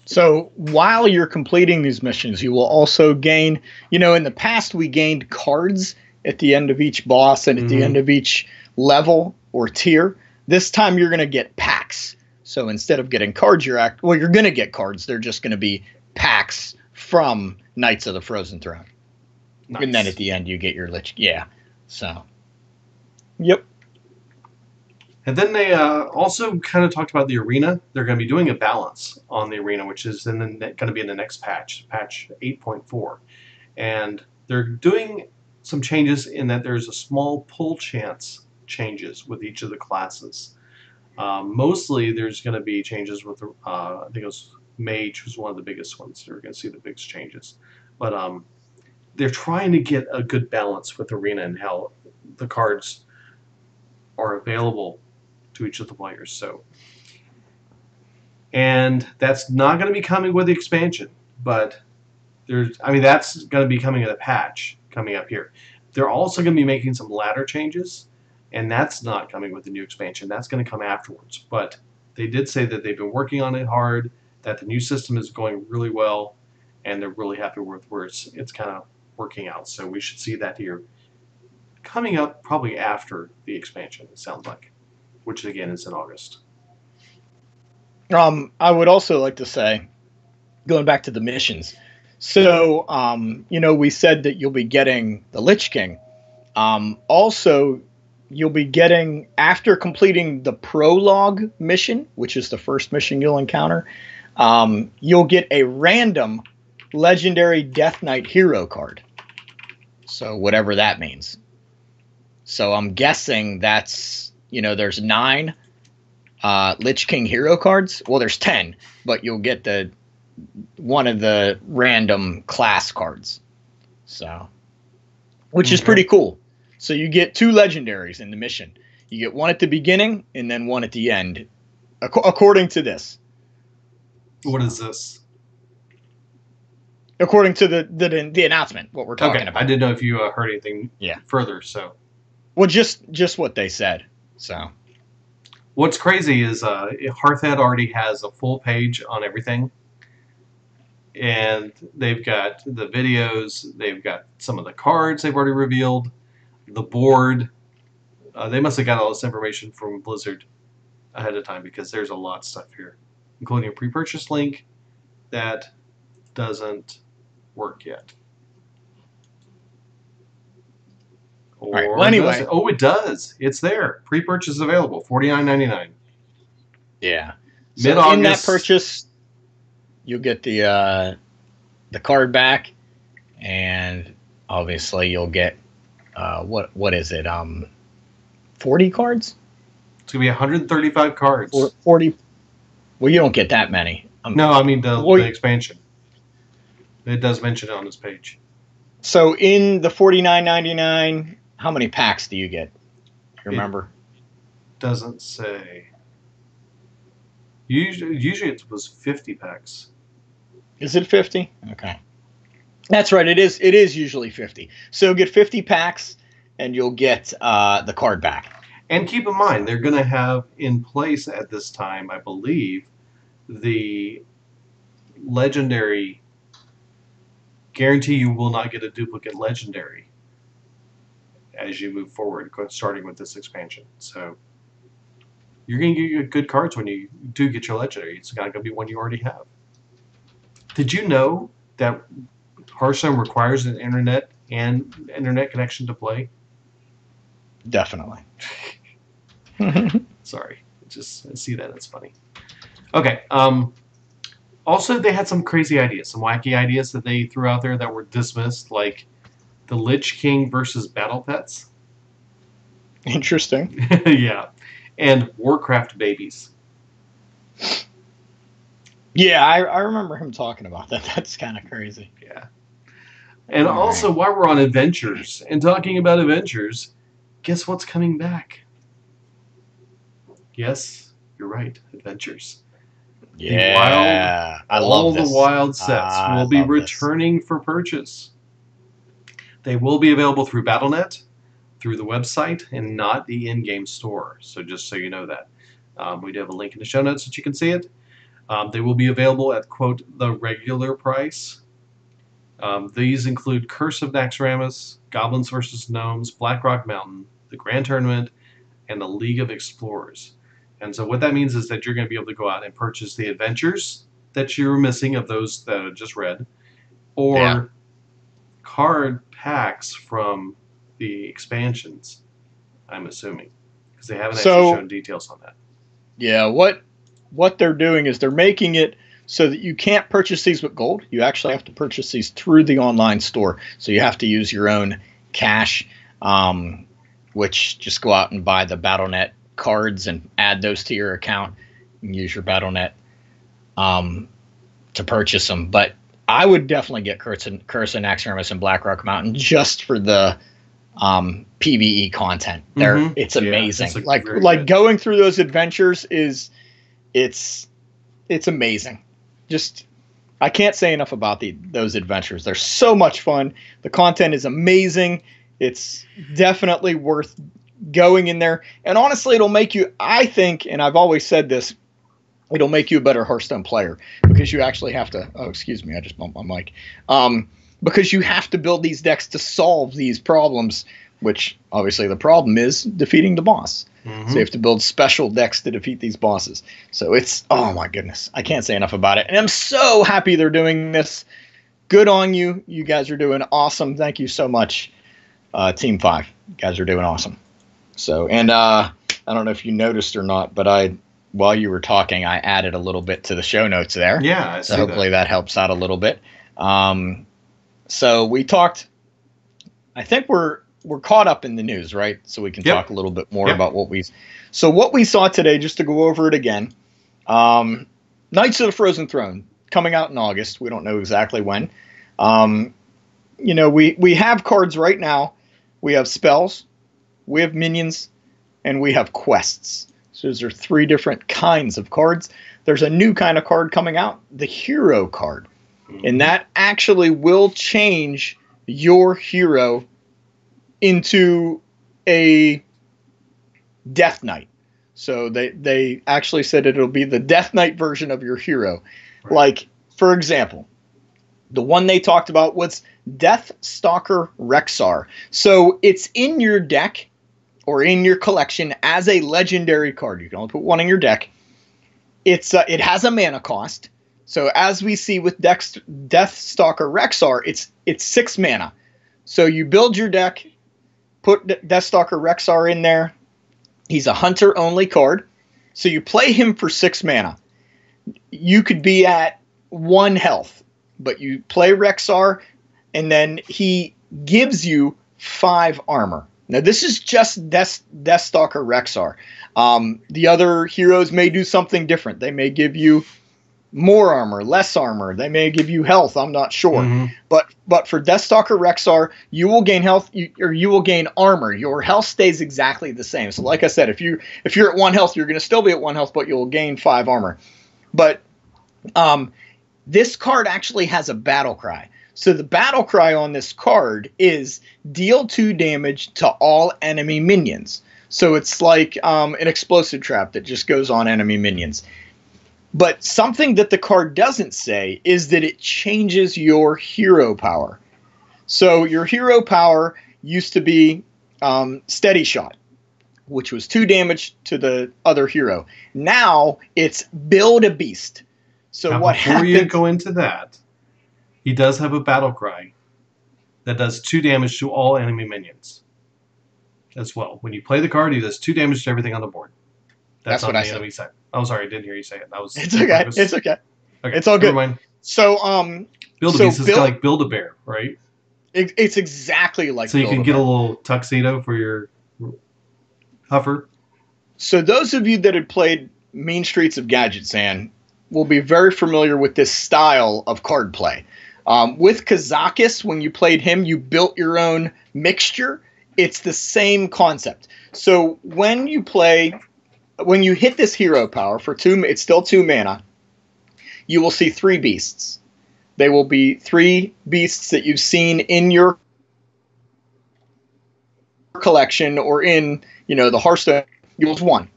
So while you're completing these missions, you will also gain, in the past we gained cards at the end of each boss and at the end of each level or tier. This time you're going to get packs. So instead of getting cards, you're going to get cards. They're just going to be packs from Knights of the Frozen Throne. Nice. And then at the end you get your Lich. Yeah. So. Yep. And then they also kind of talked about the arena. They're going to be doing a balance on the arena, which is going to be in the next patch 8.4. And they're doing some changes in that there's a small pull chance changes with each of the classes. Mostly there's going to be changes with, I think it was Mage was one of the biggest ones. They're going to see the biggest changes. But they're trying to get a good balance with Arena and how the cards are available to each of the players. So, and that's not going to be coming with the expansion, but that's going to be coming in a patch coming up here. They're also going to be making some ladder changes, and that's not coming with the new expansion. That's going to come afterwards. But they did say that they've been working on it hard, that the new system is going really well, and they're really happy with where it's kind of working out. So we should see that here coming up probably after the expansion, it sounds like, which again is in August. I would also like to say, going back to the missions. So, we said that you'll be getting the Lich King. Also, you'll be getting, after completing the prologue mission, which is the first mission you'll encounter, you'll get a random legendary Death Knight hero card. So, whatever that means. So, I'm guessing that's, there's 9 Lich King hero cards. Well, there's 10, but you'll get one of the random class cards. So, which is pretty cool. So you get 2 legendaries in the mission. You get one at the beginning and then one at the end, according to this. What is this? According to the announcement, what we're talking about. I didn't know if you heard anything further. So, well, just what they said. So, what's crazy is Hearthhead already has a full page on everything. And they've got the videos, they've got some of the cards they've already revealed, the board. They must have got all this information from Blizzard ahead of time, because there's a lot of stuff here, including a pre-purchase link that doesn't work yet. All right. Well, anyway. It does. It's there. Pre-purchase available, $49.99. Yeah. Mid-August. So in that purchase, you'll get the card back, and obviously you'll get what is it? 40 cards? It's gonna be 135 cards. 40. Well, you don't get that many. No, I mean the expansion. It does mention it on this page. So in the $49.99, how many packs do you get? You remember? It doesn't say. Usually it was 50 packs. Is it 50? Okay. That's right. It is usually 50. So get 50 packs, and you'll get the card back. And keep in mind, they're going to have in place at this time, I believe, the legendary guarantee you will not get a duplicate legendary as you move forward, starting with this expansion. So you're going to get good cards when you do get your legendary. It's not going to be one you already have. Did you know that Hearthstone requires an internet connection to play? Definitely. Sorry, I see that. It's funny. Okay. Also, they had some crazy ideas, some wacky ideas that they threw out there that were dismissed, like the Lich King versus Battle Pets. Interesting. Yeah. And Warcraft babies. Yeah, I remember him talking about that. That's kind of crazy. Yeah. And also, while we're on adventures and talking about adventures, guess what's coming back? Yes, you're right, adventures. Yeah, I love this. All the wild sets will be returning for purchase. They will be available through Battle.net, through the website, and not the in-game store. So just so you know that. We do have a link in the show notes that you can see it. They will be available at, quote, the regular price. These include Curse of Naxxramas, Goblins vs. Gnomes, Blackrock Mountain, the Grand Tournament, and the League of Explorers. And so what that means is that you're going to be able to go out and purchase the adventures that you were missing of those that I just read, or card packs from the expansions, I'm assuming, because they haven't actually shown details on that. Yeah, what they're doing is they're making it so that you can't purchase these with gold. You actually have to purchase these through the online store. So you have to use your own cash, which just go out and buy the Battle.net cards and add those to your account and use your Battle.net to purchase them. But I would definitely get Curse and Extremis and Blackrock Mountain just for the PvE content. It's amazing. It's like good. going through those adventures it's amazing. Just I can't say enough about those adventures. They're so much fun. The content is amazing. It's definitely worth going in there. And honestly, it'll make you, I think, and I've always said this, it'll make you a better Hearthstone player because you actually have to, oh, excuse me, I just bumped my mic. Because you have to build these decks to solve these problems, which obviously the problem is defeating the boss. So you have to build special decks to defeat these bosses. So it's, oh my goodness, I can't say enough about it. And I'm so happy they're doing this. Good on you. You guys are doing awesome. Thank you so much, Team 5. You guys are doing awesome. So, and I don't know if you noticed or not, but while you were talking, I added a little bit to the show notes there. Yeah, I see so hopefully that helps out a little bit. So we talked, I think we're caught up in the news, right? So we can talk a little bit more about what we saw today, just to go over it again. Knights of the Frozen Throne coming out in August. We don't know exactly when. We have cards right now. We have spells, we have minions, and we have quests. So those are 3 different kinds of cards. There's a new kind of card coming out, the hero card. And that actually will change your hero into a Death Knight. So they actually said it'll be the Death Knight version of your hero. Right. Like, for example, the one they talked about was Death Stalker Rexar. So it's in your deck or in your collection as a legendary card. You can only put one in your deck. It has a mana cost. So as we see with Death Stalker Rexar, it's 6 mana. So you build your deck, put Deathstalker Rexar in there. He's a hunter-only card. So you play him for 6 mana. You could be at 1 health, but you play Rexar, and then he gives you 5 armor. Now, this is just Deathstalker Rexar. The other heroes may do something different. They may give you more armor, less armor. They may give you health. I'm not sure. But for Deathstalker Rexar, you will gain health, or you will gain armor. Your health stays exactly the same. So like I said, if you're at 1 health, you're going to still be at 1 health, but you'll gain 5 armor. But this card actually has a battle cry. So the battle cry on this card is deal 2 damage to all enemy minions. So it's like an explosive trap that just goes on enemy minions. But something that the card doesn't say is that it changes your hero power. So your hero power used to be Steady Shot, which was 2 damage to the other hero. Now it's Build a Beast. So now, what happens? Before you go into that, he does have a battle cry that does 2 damage to all enemy minions as well. When you play the card, he does 2 damage to everything on the board. That's on what the enemy side. Oh, sorry, I didn't hear you say it. That was It's okay. It's okay. Okay, it's all good. Never mind. So Build a Beast is like Build-A-Bear, right? It's exactly like so you can get a little tuxedo for your huffer. So those of you that had played Mean Streets of Gadgetzan will be very familiar with this style of card play. With Kazakis, when you played him, you built your own mixture. It's the same concept. So when you hit this hero power for 2, it's still 2 mana, you will see 3 beasts. They will be 3 beasts that you've seen in your collection or in, the Hearthstone. You will have 1.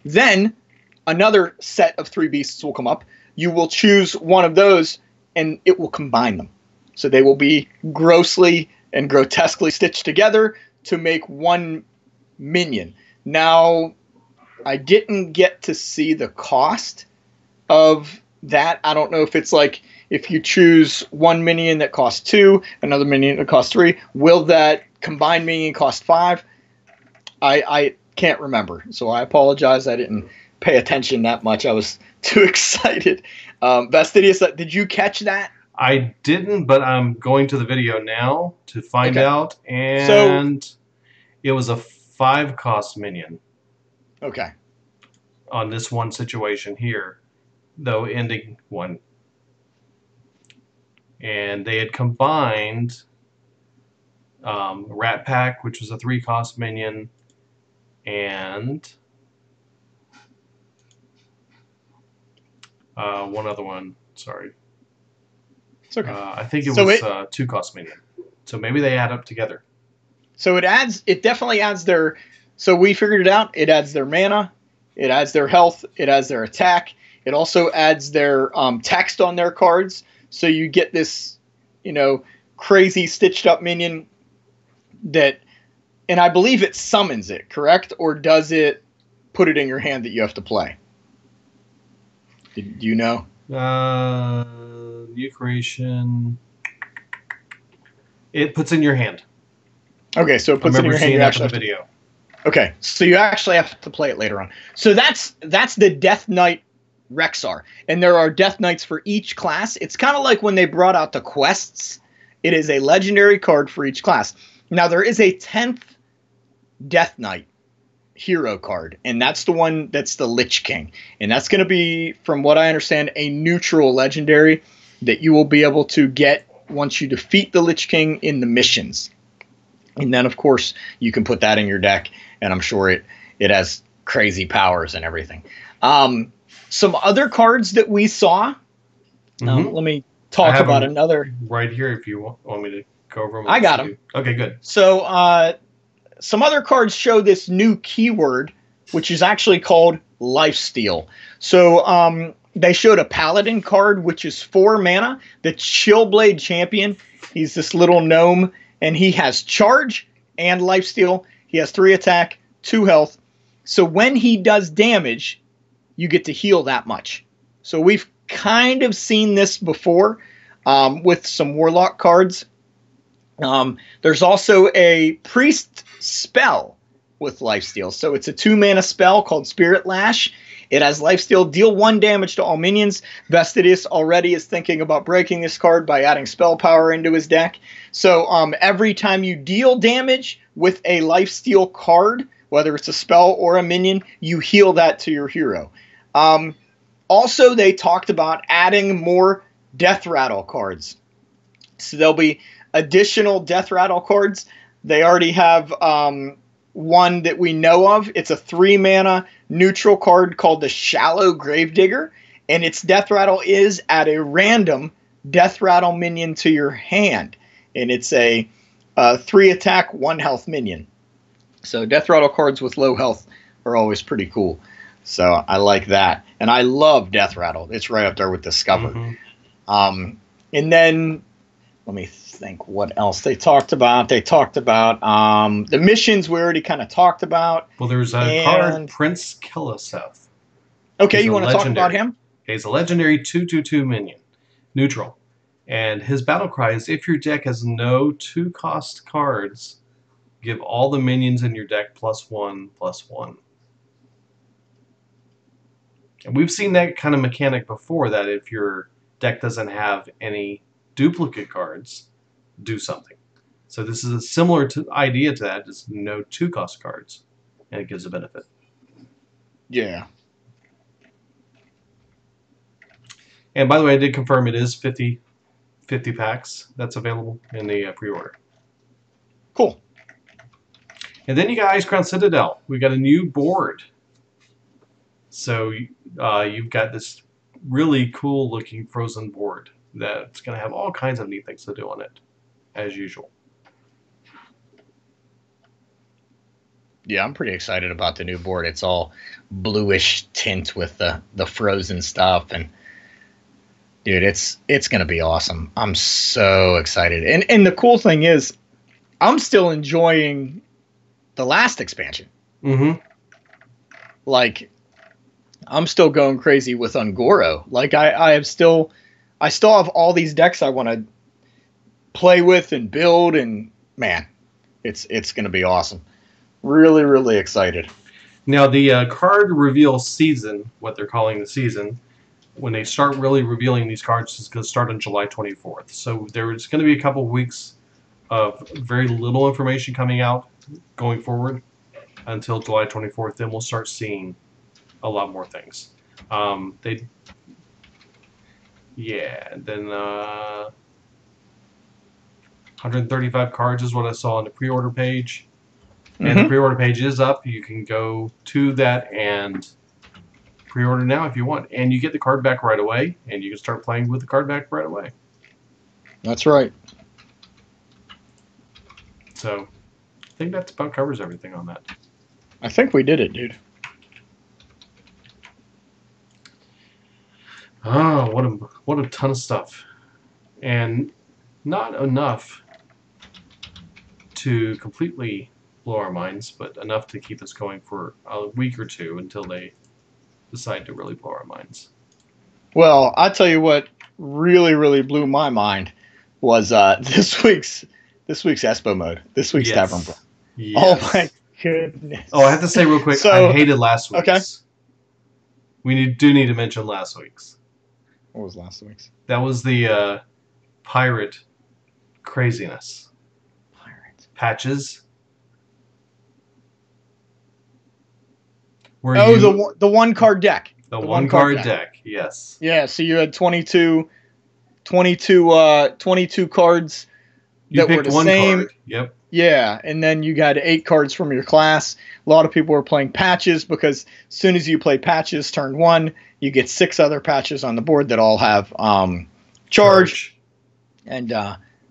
Then another set of 3 beasts will come up. You will choose one of those, and it will combine them. So they will be grossly and grotesquely stitched together to make 1 minion. Now, I didn't get to see the cost of that. I don't know if it's like if you choose 1 minion that costs 2, another minion that costs 3, will that combined minion cost 5? I can't remember, so I apologize. I didn't pay attention that much. I was too excited. Bastidius, did you catch that? I didn't, but I'm going to the video now to find out, and it was a 5-cost minion. Okay. On this one situation here, though ending 1. and they had combined Rat Pack, which was a 3-cost minion, and one other one. Sorry. It's okay. I think it So was 2-cost minion. So maybe they add up together. So it definitely adds their, so we figured it out. It adds their mana, it adds their health, it adds their attack. It also adds their text on their cards. So you get this, crazy stitched up minion that, and I believe it summons it, correct? Or does it put it in your hand that you have to play? Do you know? New creation. It puts in your hand. Okay, so it I puts it in remember your hand. seeing You that in actually the have to, video. okay, so you actually have to play it later on. So that's the Death Knight Rexar, and there are Death Knights for each class. It's kind of like when they brought out the quests. It is a legendary card for each class. Now there is a 10th Death Knight hero card, and that's the one that's the Lich King, and that's going to be, from what I understand, a neutral legendary that you will be able to get once you defeat the Lich King in the missions. And then, of course, you can put that in your deck, and I'm sure it has crazy powers and everything. Some other cards that we saw. Let me talk about another. Right here, if you want me to go over them. I got them. Okay, good. So some other cards show this new keyword, which is actually called Lifesteal. So they showed a Paladin card, which is 4 mana, the Chillblade Champion. He's this little gnome, and he has charge and lifesteal. He has 3 attack, 2 health. So when he does damage, you get to heal that much. So we've kind of seen this before with some Warlock cards. There's also a Priest spell with lifesteal. So it's a 2-mana spell called Spirit Lash. It has lifesteal, deal 1 damage to all minions. Vestidius already is thinking about breaking this card by adding spell power into his deck. So every time you deal damage with a lifesteal card, whether it's a spell or a minion, you heal that to your hero. Also, they talked about adding more Death Rattle cards. So there'll be additional Death Rattle cards. They already have one that we know of. It's a 3-mana neutral card called the Shallow Gravedigger, and its Death Rattle is add a random Death Rattle minion to your hand, and it's a 3 attack, 1 health minion. So Death Rattle cards with low health are always pretty cool. So I like that, and I love Death Rattle. It's right up there with Discover. Mm-hmm. And then let me think what else they talked about. They talked about the missions we already kind of talked about. Well, there's a card, Prince Killiseth. Okay, you want to talk about him? He's a legendary 2/2/2 minion, neutral. And his battle cry is, if your deck has no 2-cost cards, give all the minions in your deck +1/+1. And we've seen that kind of mechanic before, that if your deck doesn't have any duplicate cards, do something. So this is a similar idea to that. It's no 2-cost cards, and it gives a benefit. Yeah. And by the way, I did confirm it is 50 packs that's available in the pre-order. Cool. And then you got Ice Crown Citadel. We got a new board. So you've got this really cool looking frozen board that's going to have all kinds of neat things to do on it, as usual. Yeah, I'm pretty excited about the new board. It's all bluish tint with the frozen stuff, and dude, it's going to be awesome. I'm so excited. And the cool thing is, I'm still enjoying the last expansion. Mm-hmm. Like, I'm still going crazy with Ungoro. Like, I still have all these decks I want to play with and build, and man, it's going to be awesome. Really, really excited. Now, the card reveal season, what they're calling the season, when they start really revealing these cards, is going to start on July 24th. So there's going to be a couple of weeks of very little information coming out going forward until July 24th. Then we'll start seeing a lot more things. 135 cards is what I saw on the pre-order page. And the pre-order page is up. You can go to that and pre-order now if you want. And you get the card back right away, and you can start playing with the card back right away. That's right. So I think that about covers everything on that. I think we did it, dude. Oh, what a ton of stuff. And not enough to completely blow our minds, but enough to keep us going for a week or two until they decide to really blow our minds. Well, I'll tell you what really, really blew my mind was this week's Espo mode. This week's Tavern Brawl. Yes. Oh my goodness. Oh, I have to say real quick, So- I hated last week's. Okay. We do need to mention last week's. What was last week's? That was the pirate craziness. Pirates. Patches. The one card deck. The one card deck, yes. Yeah, so you had 22 cards You that were picked the one same. card. Yep. Yeah, and then you got 8 cards from your class. A lot of people were playing patches because as soon as you play patches turn 1, you get 6 other patches on the board that all have charge. And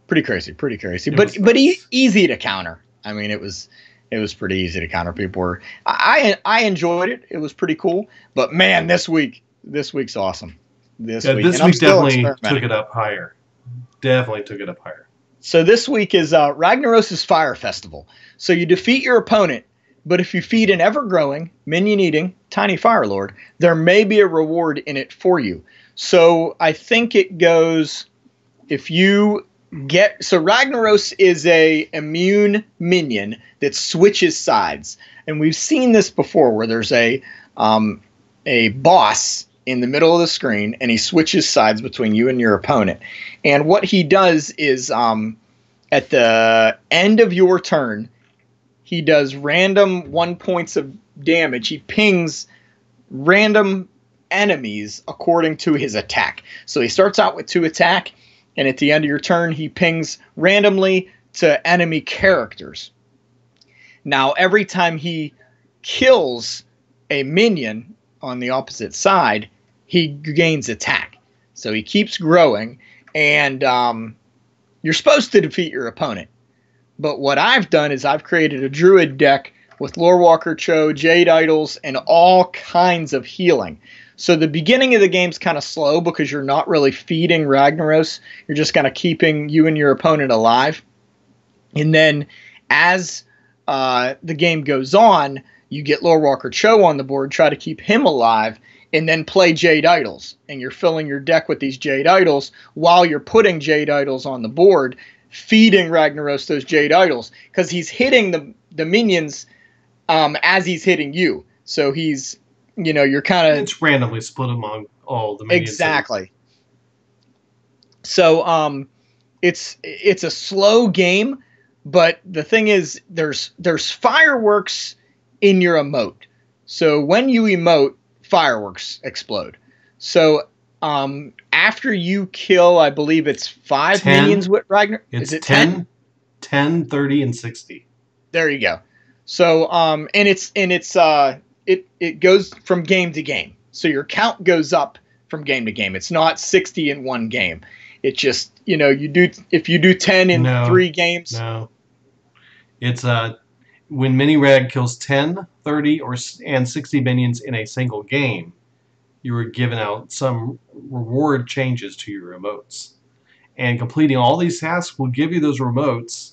pretty crazy. But easy to counter. I mean, it was pretty easy to counter. People were I enjoyed it. It was pretty cool. But man, this week's awesome. This week definitely took it up higher. So this week is Ragnaros' Fire Festival. So you defeat your opponent, but if you feed an ever-growing, minion-eating, tiny Fire Lord, there may be a reward in it for you. So I think it goes, if you get... So Ragnaros is a immune minion that switches sides. And we've seen this before where there's a boss in the middle of the screen, and he switches sides between you and your opponent. And what he does is, at the end of your turn, he does random 1 points of damage. He pings random enemies according to his attack. So he starts out with 2 attack, and at the end of your turn, he pings randomly to enemy characters. Now, every time he kills a minion on the opposite side, he gains attack. So he keeps growing, and you're supposed to defeat your opponent. But what I've done is I've created a druid deck with Lorewalker Cho, Jade Idols, and all kinds of healing. So the beginning of the game's kind of slow because you're not really feeding Ragnaros. You're just kind of keeping you and your opponent alive. And then as the game goes on, you get Lorewalker Cho on the board, try to keep him alive, and then play Jade Idols. And you're filling your deck with these Jade Idols while you're putting Jade Idols on the board, feeding Ragnaros those Jade Idols. Because he's hitting the minions as he's hitting you. So he's, you're kind of... It's randomly split among all the minions. Exactly. So it's a slow game, but the thing is there's fireworks in your emote. So when you emote, fireworks explode. So after you kill, I believe it's 5 minions with Ragnar. Is it 10? 10, 30, and 60. There you go. So it goes from game to game. So your count goes up from game to game. It's not 60 in one game. It just, if you do 10 in 3 games. No. It's when Mini-Rag kills 10, 30, and 60 minions in a single game, you were given out some reward changes to your emotes. And completing all these tasks will give you those emotes,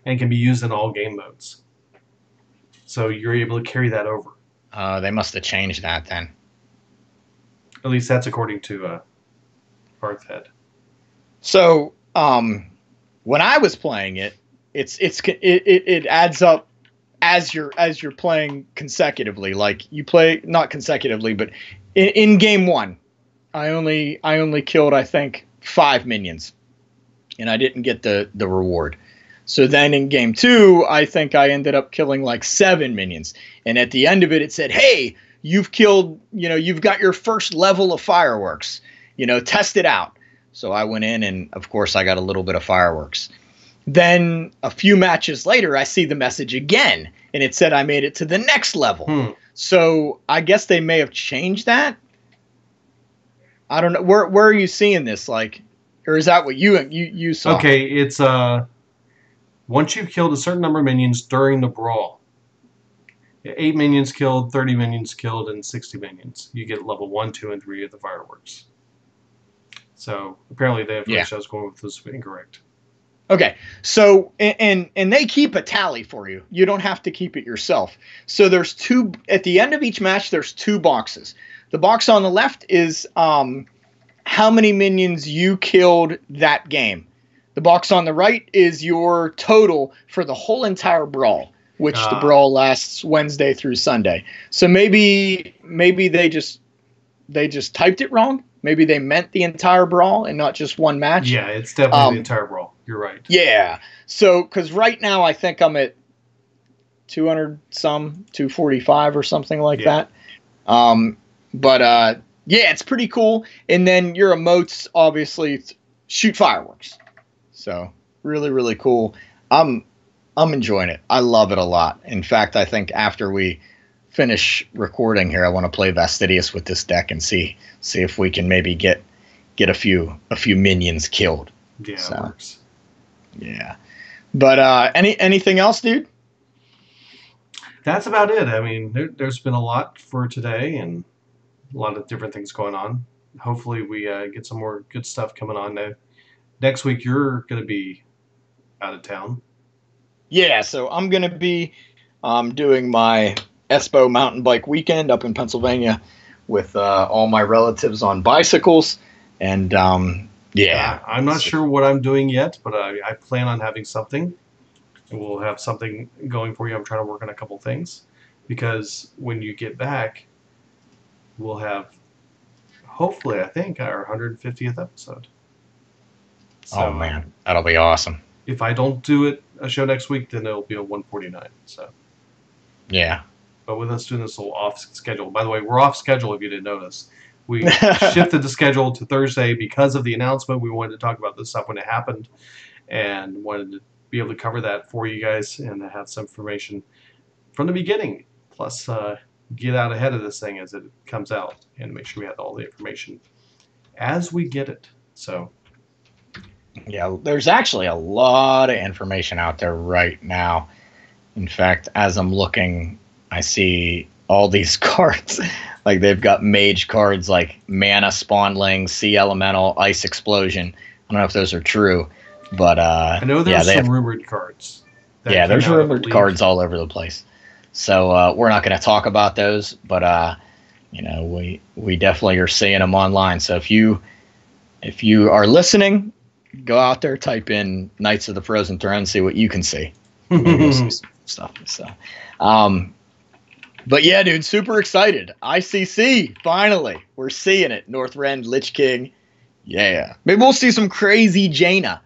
and can be used in all game modes. So you're able to carry that over. They must have changed that then. At least that's according to Hearthhead. So when I was playing it, it adds up as you're playing consecutively. Like you play not consecutively, but in game 1, I only killed I think 5 minions, and I didn't get the reward. So then in game 2, I think I ended up killing like 7 minions, and at the end of it, it said, "Hey, you've killed, you've got your first level of fireworks. Test it out." So I went in, and of course I got a little bit of fireworks. Then a few matches later, I see the message again, and it said I made it to the next level. So I guess they may have changed that. I don't know. Where are you seeing this? Like, or is that what you saw? Okay, it's once you've killed a certain number of minions during the brawl, 8 minions killed, 30 minions killed, and 60 minions, you get level 1, 2, and 3 of the fireworks. So apparently the information I was going with was incorrect. Okay, so and they keep a tally for you. You don't have to keep it yourself. So there's two at the end of each match. There's 2 boxes. The box on the left is how many minions you killed that game. The box on the right is your total for the whole entire brawl, which the brawl lasts Wednesday through Sunday. So maybe they just typed it wrong. Maybe they meant the entire brawl and not just one match. Yeah, it's definitely the entire brawl. You're right. Yeah. So, because right now I think I'm at 245 or something like that. But yeah, it's pretty cool. And then your emotes obviously shoot fireworks. So really, really cool. I'm enjoying it. I love it a lot. In fact, I think after we finish recording here, I want to play Vastidius with this deck and see if we can maybe get a few minions killed. Yeah, so, it works. Yeah. But anything else, dude? That's about it. I mean, there's been a lot for today and a lot of different things going on. Hopefully we get some more good stuff coming on. Next week, you're going to be out of town. Yeah, so I'm going to be doing my Espo mountain bike weekend up in Pennsylvania with all my relatives on bicycles. And yeah. I'm not sure what I'm doing yet, but I plan on having something. And we'll have something going for you. I'm trying to work on a couple things. Because when you get back, we'll have, hopefully, I think, our 150th episode. So, oh, man. That'll be awesome. If I don't do a show next week, then it'll be a 149. So. Yeah. But with us doing this little off schedule. By the way, we're off schedule if you didn't notice. We shifted the schedule to Thursday because of the announcement. We wanted to talk about this stuff when it happened and wanted to be able to cover that for you guys and have some information from the beginning. Plus, get out ahead of this thing as it comes out and make sure we have all the information as we get it. So, yeah, there's actually a lot of information out there right now. In fact, as I'm looking, I see all these cards. Like they've got mage cards like Mana Spawnling, Sea Elemental, Ice Explosion. I don't know if those are true, but I know there's some rumored cards. Yeah, there's rumored cards all over the place. So we're not going to talk about those, but you know, we definitely are seeing them online. So if you are listening, go out there, type in Knights of the Frozen Throne, see what you can see. Maybe you'll see some stuff. So, but yeah, dude, super excited. ICC, finally, we're seeing it. Northrend, Lich King, yeah. Maybe we'll see some crazy Jaina,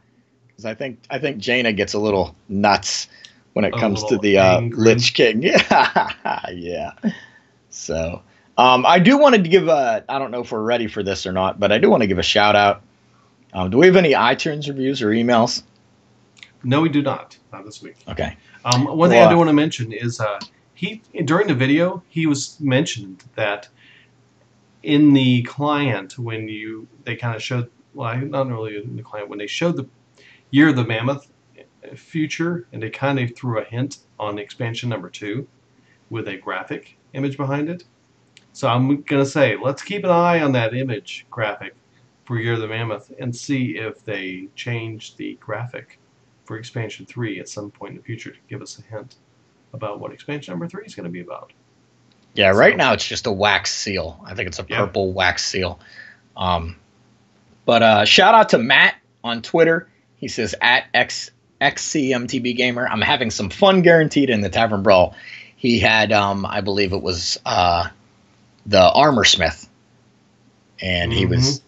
because I think Jaina gets a little nuts when it comes to the Lich King. Yeah. So, I do want to give I don't know if we're ready for this or not, but I do want to give a shout out. Do we have any iTunes reviews or emails? No, we do not. Not this week. Okay. One thing I do want to mention is during the video, he was mentioned that in the client, when they kind of showed, well, not really in the client, when they showed the Year of the Mammoth future, and they kind of threw a hint on expansion number 2 with a graphic image behind it. So I'm going to say, let's keep an eye on that image graphic for Year of the Mammoth and see if they change the graphic for expansion 3 at some point in the future to give us a hint about what expansion number 3 is going to be about. Yeah, right now it's just a wax seal. I think it's a purple wax seal. But shout out to Matt on Twitter. He says, @XCMTB Gamer, I'm having some fun guaranteed in the Tavern Brawl. He had, I believe it was the Armor Smith. And he was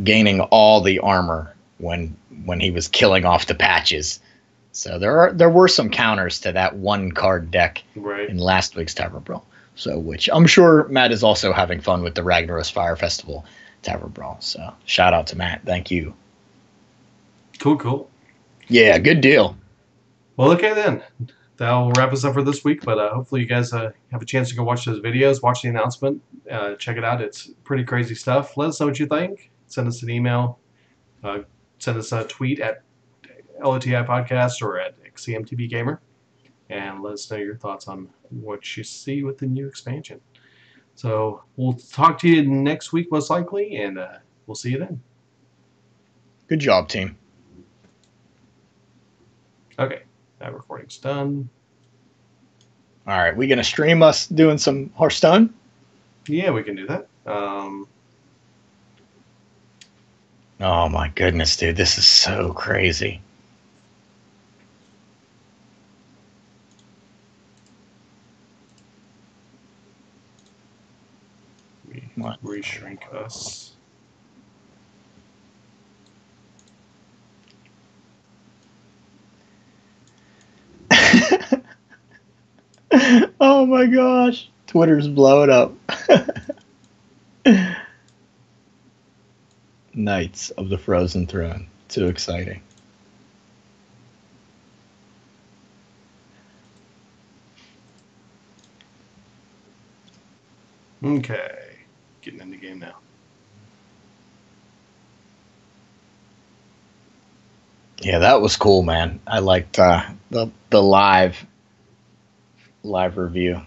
gaining all the armor when he was killing off the patches. So there were some counters to that one card deck in last week's Tavern Brawl. So which I'm sure Matt is also having fun with the Ragnaros Fire Festival Tavern Brawl. So shout out to Matt. Thank you. Cool. Yeah, good deal. Well, okay then. That'll wrap us up for this week, but hopefully you guys have a chance to go watch those videos, watch the announcement, check it out. It's pretty crazy stuff. Let us know what you think. Send us an email. Send us a tweet at LOTI Podcast or at CMTB Gamer, and let us know your thoughts on what you see with the new expansion. So we'll talk to you next week, most likely, and we'll see you then. Good job, team. Okay, that recording's done. All right, we gonna stream us doing some Hearthstone? Yeah, we can do that. Oh my goodness, dude, this is so crazy. What? Reshrink us. Oh my gosh, Twitter's blowing up. Knights of the Frozen Throne. Too exciting. Okay, getting in the game now. Yeah, that was cool, man. I liked the live review.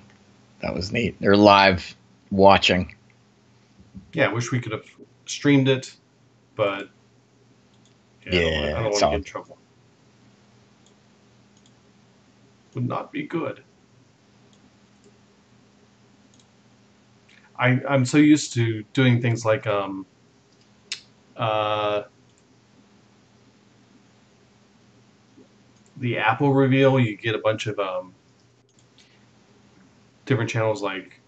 That was neat. They're live watching. Yeah, I wish we could have streamed it, but I don't want to get in trouble. Would not be good. I'm so used to doing things like the Apple reveal. You get a bunch of different channels like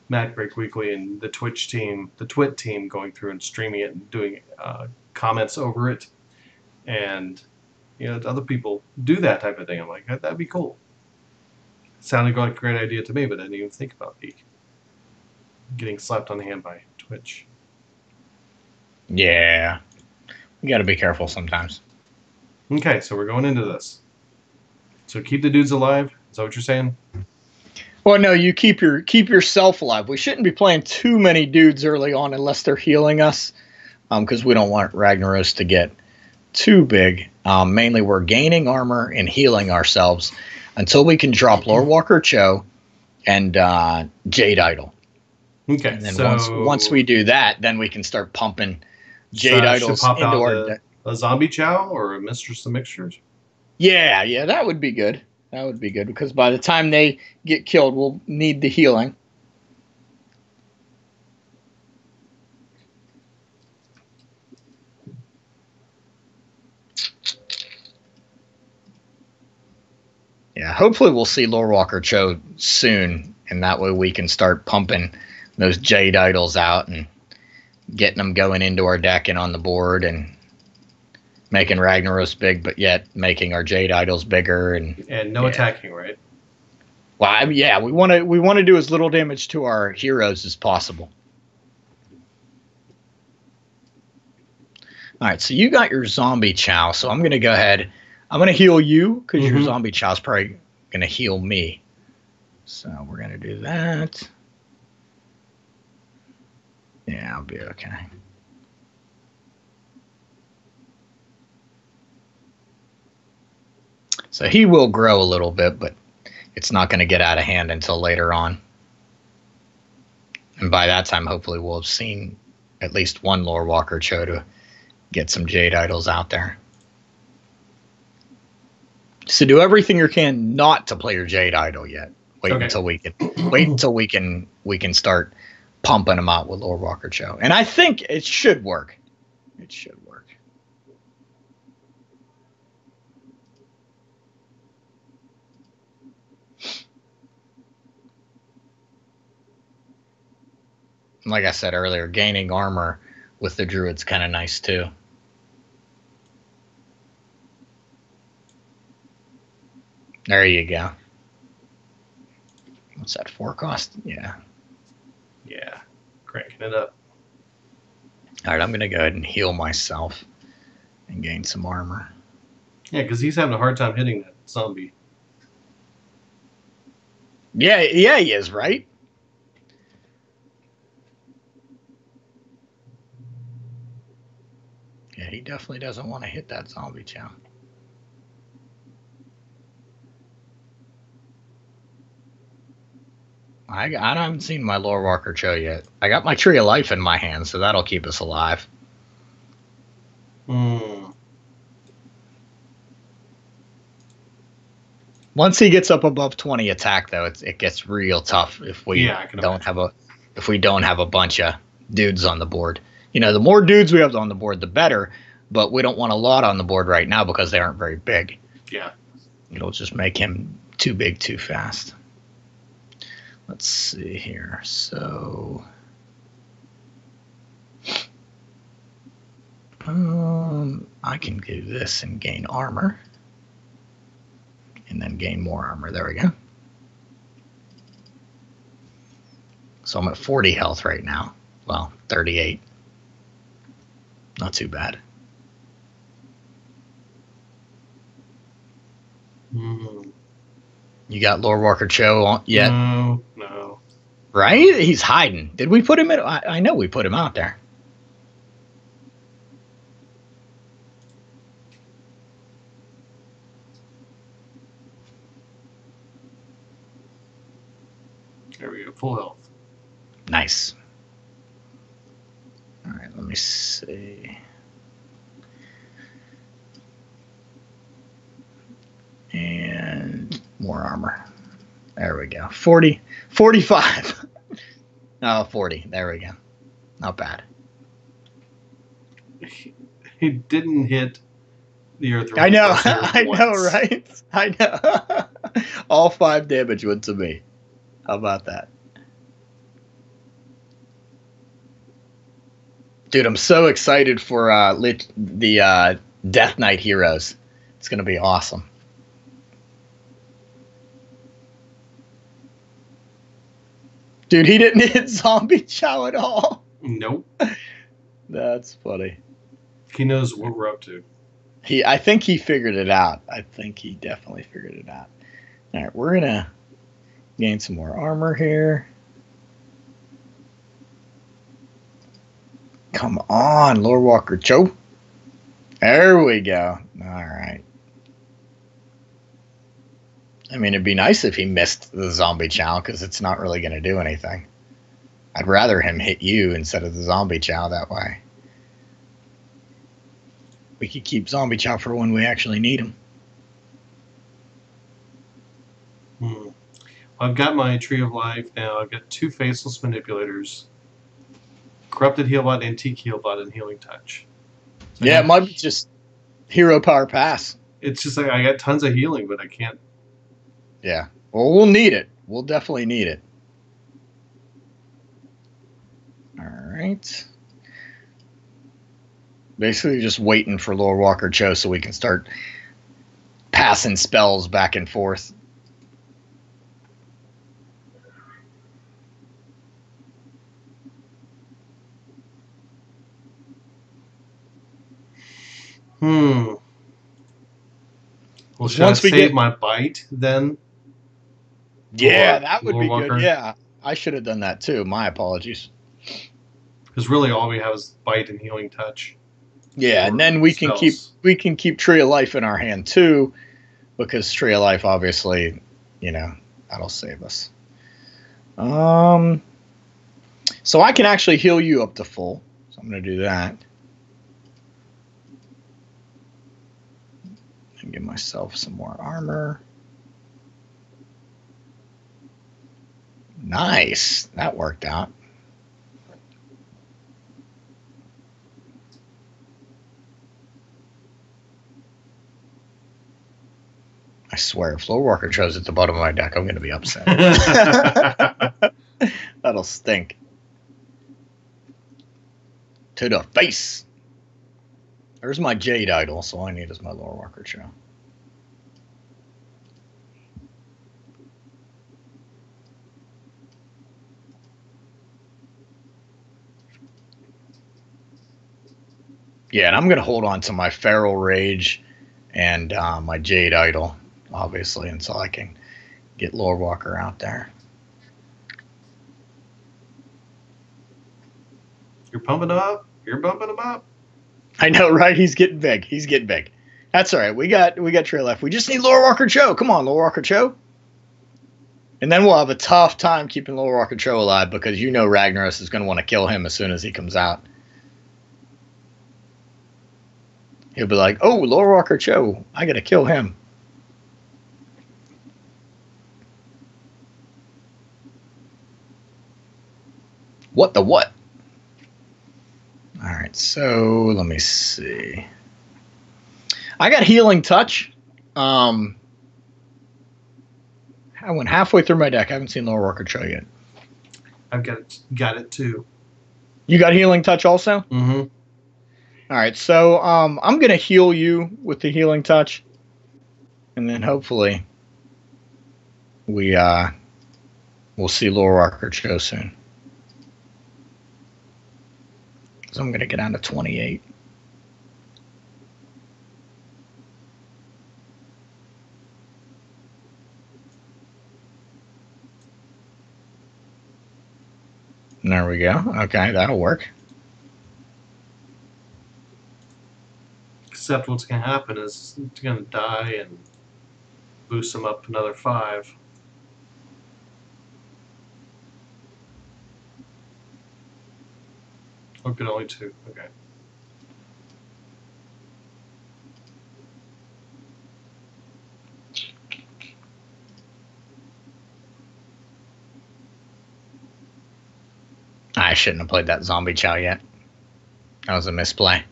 Mac Break Weekly and the Twitch team, the Twit team, going through and streaming it and doing comments over it, and other people do that type of thing. I'm like, that'd be cool. It sounded like a great idea to me, but I didn't even think about getting slapped on the hand by Twitch. Yeah, you got to be careful sometimes. Okay, so we're going into this. So keep the dudes alive. Is that what you're saying? Well, no, you keep yourself alive. We shouldn't be playing too many dudes early on unless they're healing us, because we don't want Ragnaros to get too big. Mainly, we're gaining armor and healing ourselves until we can drop Lore Walker Cho and Jade Idol. Okay, and then so once we do that, then we can start pumping Jade Idols into our a zombie chow or a Mistress of Mixtures. Yeah, that would be good. That would be good because by the time they get killed, we'll need the healing. Yeah, hopefully we'll see Lore Walker Cho soon, and that way we can start pumping those Jade Idols out and getting them going into our deck and on the board and making Ragnaros big, but yet making our Jade Idols bigger and no attacking, right? Well, yeah, we want to do as little damage to our heroes as possible. All right, so you got your zombie chow, so I'm going to go ahead. I'm going to heal you because your zombie chow is probably going to heal me. So we're going to do that. Yeah, I'll be okay. So he will grow a little bit, but it's not going to get out of hand until later on. And by that time, hopefully we'll have seen at least one Lore Walker Cho to get some Jade Idols out there. So do everything you can not to play your Jade Idol yet. Wait until we can start pumping them out with Lore Walker Cho. And I think it should work. It should work. Like I said earlier, gaining armor with the druid's kind of nice too. There you go. What's that 4 cost? Yeah. Yeah. cranking it up. All right, I'm going to go ahead and heal myself and gain some armor. Yeah, because he's having a hard time hitting that zombie. Yeah, he is, right? Yeah, he definitely doesn't want to hit that zombie chow. I haven't seen my Lore Walker Cho yet. I got my Tree of Life in my hand, so that'll keep us alive. Once he gets up above 20 attack, though, it gets real tough if we don't have a bunch of dudes on the board. You know, the more dudes we have on the board, the better. But we don't want a lot on the board right now because they aren't very big. Yeah, it'll just make him too big too fast. Let's see here. So, I can do this and gain armor. And then gain more armor. There we go. So I'm at 40 health right now. Well, 38. Not too bad. You got Lore Walker Cho on yet? No. Right? He's hiding. Did we put him in? I know we put him out there. There we go. Full health. Nice. All right, let me see. And more armor. There we go. 40, 45. Oh, 40. There we go. Not bad. He didn't hit the earth. I know. I know, right? I know. All 5 damage went to me. How about that? Dude, I'm so excited for the Death Knight Heroes. It's going to be awesome. Dude, he didn't hit Zombie Chow at all. Nope. That's funny. He knows what we're up to. I think he figured it out. I think he definitely figured it out. All right, we're going to gain some more armor here. Come on, Lore Walker Cho. There we go. All right. I mean, it'd be nice if he missed the zombie chow because it's not really going to do anything. I'd rather him hit you instead of the zombie chow that way. We could keep zombie chow for when we actually need him. I've got my Tree of Life now. I've got 2 Faceless Manipulators, Corrupted Healbot, Antique Healbot, and Healing Touch. So yeah, it might be just Hero Power Pass. It's just like I got tons of healing, but I can't. Yeah. Well, we'll need it. We'll definitely need it. All right. Basically just waiting for Lore Walker Cho so we can start passing spells back and forth. Well, should I save my bite then? Yeah, that would be good. Yeah, I should have done that too. My apologies. Because really, all we have is bite and healing touch. Yeah, and then we can keep Tree of Life in our hand too, because Tree of Life, obviously, that'll save us. So I can actually heal you up to full. So I'm going to do that. And give myself some more armor. Nice. That worked out. I swear, if Lore Walker Cho's at the bottom of my deck, I'm going to be upset. That'll stink. To the face. There's my Jade Idol, so all I need is my Lore Walker Cho. Yeah, and I'm going to hold on to my Feral Rage and my Jade Idol, obviously, until I can get Lore Walker out there. You're pumping him up. You're bumping him up. I know, right? He's getting big. He's getting big. That's all right. We got Trail left. We just need Lore Walker Cho. Come on, Lore Walker Cho. And then we'll have a tough time keeping Lore Walker Cho alive because you know Ragnaros is going to want to kill him as soon as he comes out. He'll be like, oh, Lore Walker Cho, I got to kill him. What the what? All right, so let me see. I got Healing Touch. I went halfway through my deck. I haven't seen Lore Walker Cho yet. I've got it too. You got Healing Touch also? Mm-hmm. All right, so I'm going to heal you with the Healing Touch. And then hopefully we'll see Lore Walker Cho soon. So I'm going to get down to 28. There we go. Okay, that'll work. Except what's going to happen is it's going to die and boost him up another 5. Oh, good, only 2. Okay. I shouldn't have played that Zombie Chow yet. That was a misplay.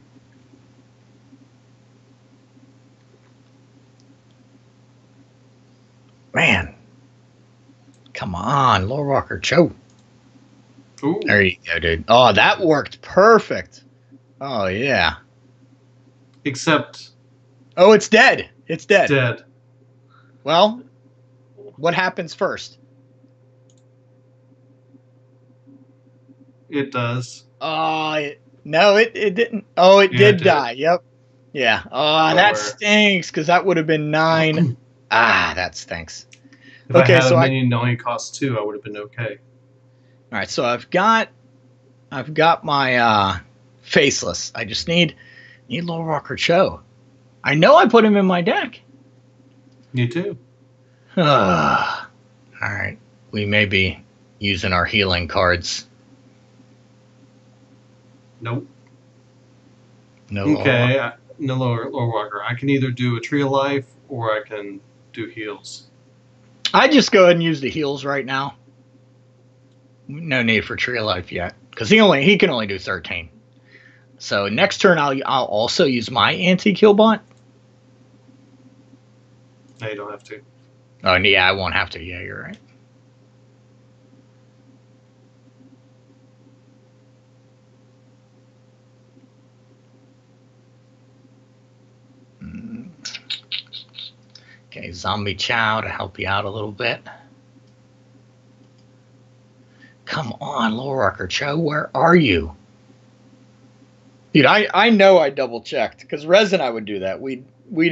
Man. Come on, Lore Walker Cho. Ooh. There you go, dude. Oh, that worked perfect. Oh, yeah. Except Oh, it's dead. It's dead. dead. Well, what happens first? It does. No, it didn't. Oh, it Yeah, did it did. die. Yep. Yeah. Oh, that Lower. stinks because that would have been 9. That stinks. If Okay, I had so a minion that only cost 2, I would have been okay. All right, so I've got my Faceless. I just need Lore Walker Cho. I know I put him in my deck. You too. All right, we may be using our healing cards. Nope. No. Lore Okay, Walker. no Lore Walker. I can either do a Tree of Life or I can do heals. I just go ahead and use the heals right now. No need for Tree of Life yet because he can only do 13. So next turn I'll also use my anti-kill bot. No, you don't have to. Oh yeah, I won't have to. Yeah, you're right. Okay, Zombie Chow to help you out a little bit. Come on, Lore Walker Cho, where are you? Dude, I know I double checked because Rez and I would do that. We'd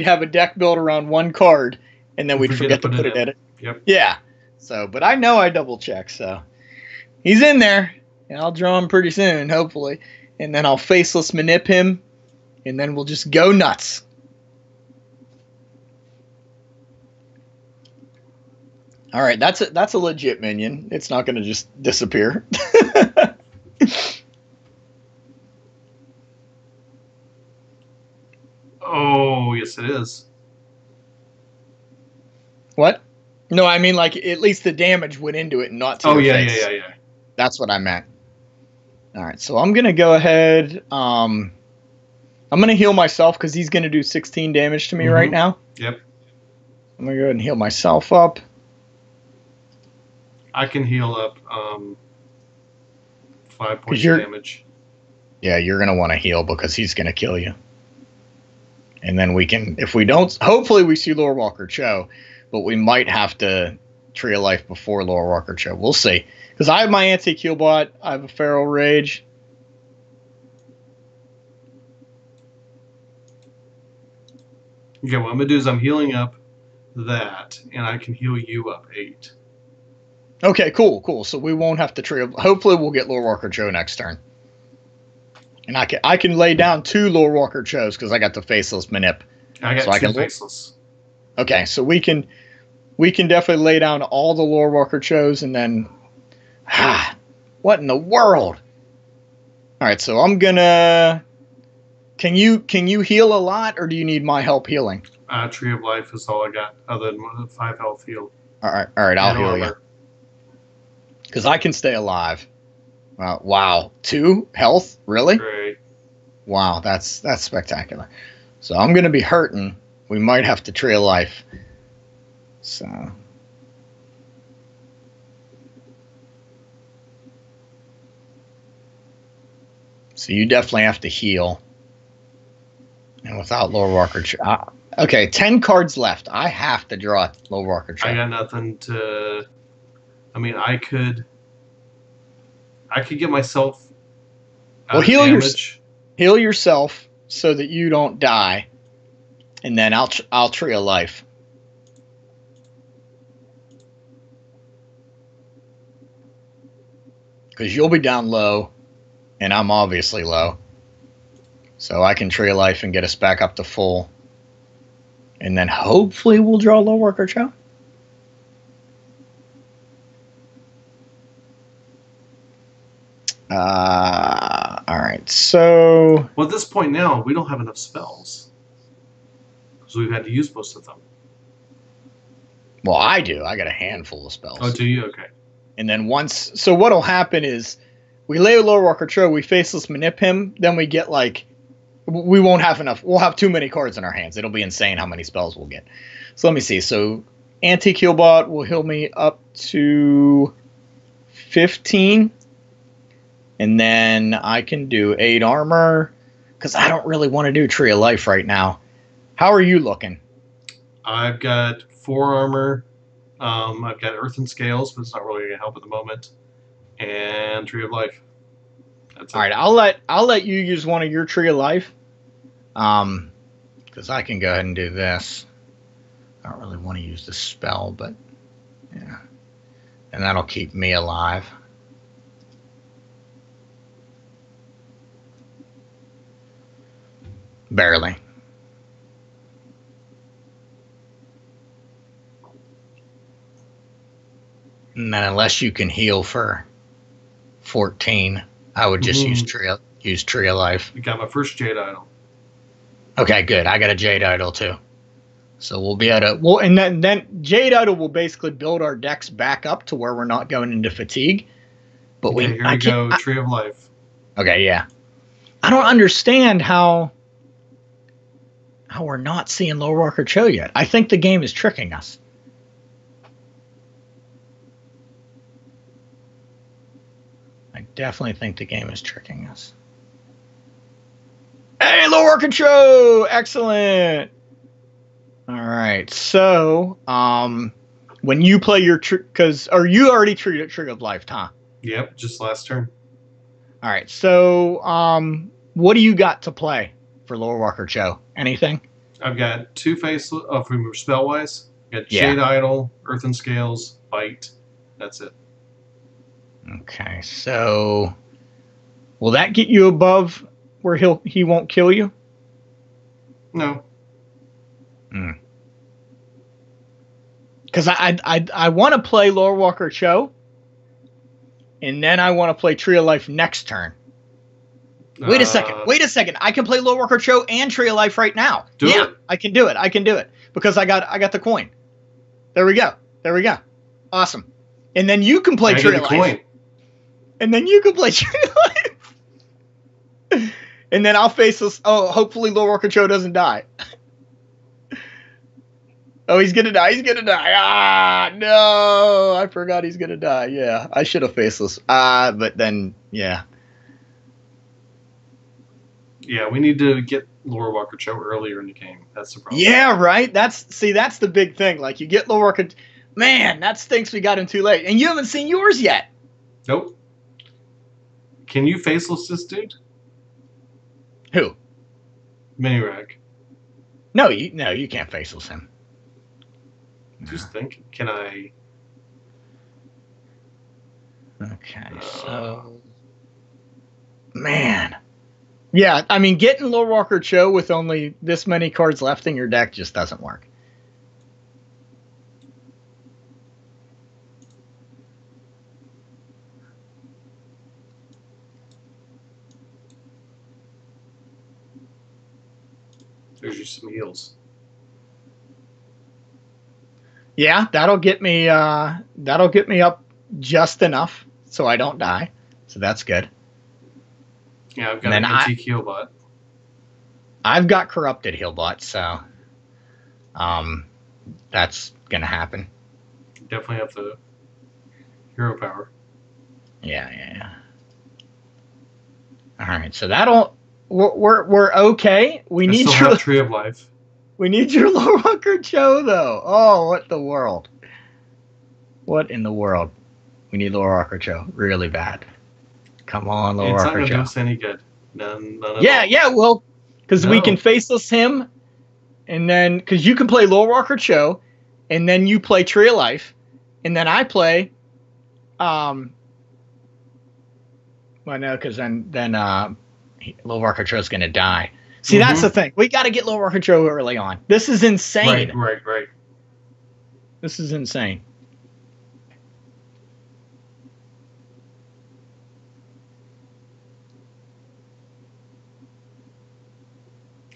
have a deck built around one card and then we'd forget to put it in it. Yep. Yeah. So, but I know I double checked. So he's in there, and I'll draw him pretty soon, hopefully, and then I'll Faceless Manip him, and then we'll just go nuts. All right, that's a legit minion. It's not going to just disappear. Oh, yes, it is. What? No, I mean like at least the damage went into it and not to Oh, your yeah, face. yeah. That's what I meant. All right, so I'm gonna go ahead. I'm gonna heal myself because he's gonna do 16 damage to me right now. Yep. I'm gonna go ahead and heal myself up. I can heal up 5 points you're- damage. Yeah, you're gonna want to heal because he's gonna kill you. And then we can, if we don't, hopefully we see Lore Walker Cho, but we might have to Tree of Life before Lore Walker Cho. We'll see. Because I have my anti-kill bot, I have a Feral Rage. Okay, what I'm gonna do is I'm healing up that, and I can heal you up 8. Okay, cool. So we won't have to trio. Hopefully, we'll get Lore Walker Cho next turn, and I can lay down 2 Lore Walker Chos because I got the Faceless Manip. I got So I 2 can- faceless. Okay, so we can definitely lay down all the Lore Walker Chos, and then what in the world? All right, so I'm gonna. Can you heal a lot, or do you need my help healing? Tree of Life is all I got, other than 5 health heal. All right, I'll And heal you armor. because I can stay alive. Wow, 2 health, really? Great. Wow, that's spectacular. So I'm gonna be hurting. We might have to Tree of Life. So. So you definitely have to heal. And without Lore Walker, okay, 10 cards left. I have to draw Lore Walker. I got nothing to. I mean, I could get myself. Well, heal yourself so that you don't die, and then I'll Tree of Life. Because you'll be down low, and I'm obviously low. So I can Tree of Life and get us back up to full. And then hopefully we'll draw Lore Walker Cho. Alright, so... Well, at this point now, we don't have enough spells. Because we've had to use most of them. Well, I do. I got a handful of spells. Oh, do you? Okay. And then once... So what'll happen is, we lay Lore Walker Cho, we Faceless Manip him, then we get like... We won't have enough. We'll have too many cards in our hands. It'll be insane how many spells we'll get. So let me see. So Antique Healbot will heal me up to 15. And then I can do 8 armor. Because I don't really want to do Tree of Life right now. How are you looking? I've got 4 armor. I've got Earthen Scales, but it's not really going to help at the moment. And Tree of Life. That's All right, I'll let you use one of your Tree of Life. Because I can go ahead and do this. I don't really want to use the spell, but yeah. And that'll keep me alive. Barely. And then unless you can heal for 14, I would just use Tree of Life. You got my first Jade Idol. Okay, good. I got a Jade Idol too. So we'll be able to and then Jade Idol will basically build our decks back up to where we're not going into fatigue. But Okay, here we go. Tree of Life. Okay, yeah. I don't understand how we're not seeing Lore Walker Cho yet. I think the game is tricking us. I definitely think the game is tricking us. Hey, Lore Walker Cho! Excellent! Alright, so, when you play your or you already treated Tree of Life, huh? Yep, just last turn. Alright, so, what do you got to play for Lore Walker Cho? Anything? I've got 2 faceless. Oh, from spell wise, got Jade Idol, Earthen Scales, Bite. That's it. Okay, so will that get you above where he won't kill you? No. Because I want to play Lore Walker Cho, and then I want to play Tree of Life next turn. Wait a second. I can play Lore Walker Cho and Tree of Life right now. Do it. I can do it because I got the coin. There we go. Awesome. And then you can play Tree of Life. Coin. And then you can play Tree of Life. And then I'll face this. Oh, hopefully Lore Walker Cho doesn't die. Oh, he's gonna die. Ah, no. I forgot he's gonna die. Yeah, I should have faceless. But then, yeah. Yeah, we need to get Lore Walker Cho earlier in the game. That's the problem. Yeah, right? That's the big thing. Like, you get Lore Walker... Man, that stinks we got him too late. And you haven't seen yours yet. Nope. Can you faceless this dude? Who? Minirag. No, you can't faceless him. Just think, can I? Okay, so man, yeah, I mean, getting Lord Walker Cho with only this many cards left in your deck just doesn't work. There's just some heals. Yeah, that'll get me. That'll get me up just enough so I don't die. So that's good. Yeah, I've And got then an antique heal bot. I've got corrupted Healbot, so that's gonna happen. Definitely have the hero power. Yeah. All right, so that'll we're okay. We I need still your have Tree of Life. we need your Lord Walker Cho though. Oh, what the world? What in the world? We need Lord Walker Cho really bad. Come on, Lord It's not Walker going to do Cho. us any good. None at all. Yeah, well, because we No. can faceless him, and then because you can play Lord Walker Cho, and then you play Tree of Life, and then I play, well, no, because then Lord Walker Cho's gonna die. See, that's the thing. We got to get Lord Walker Cho early on. This is insane. Right. This is insane.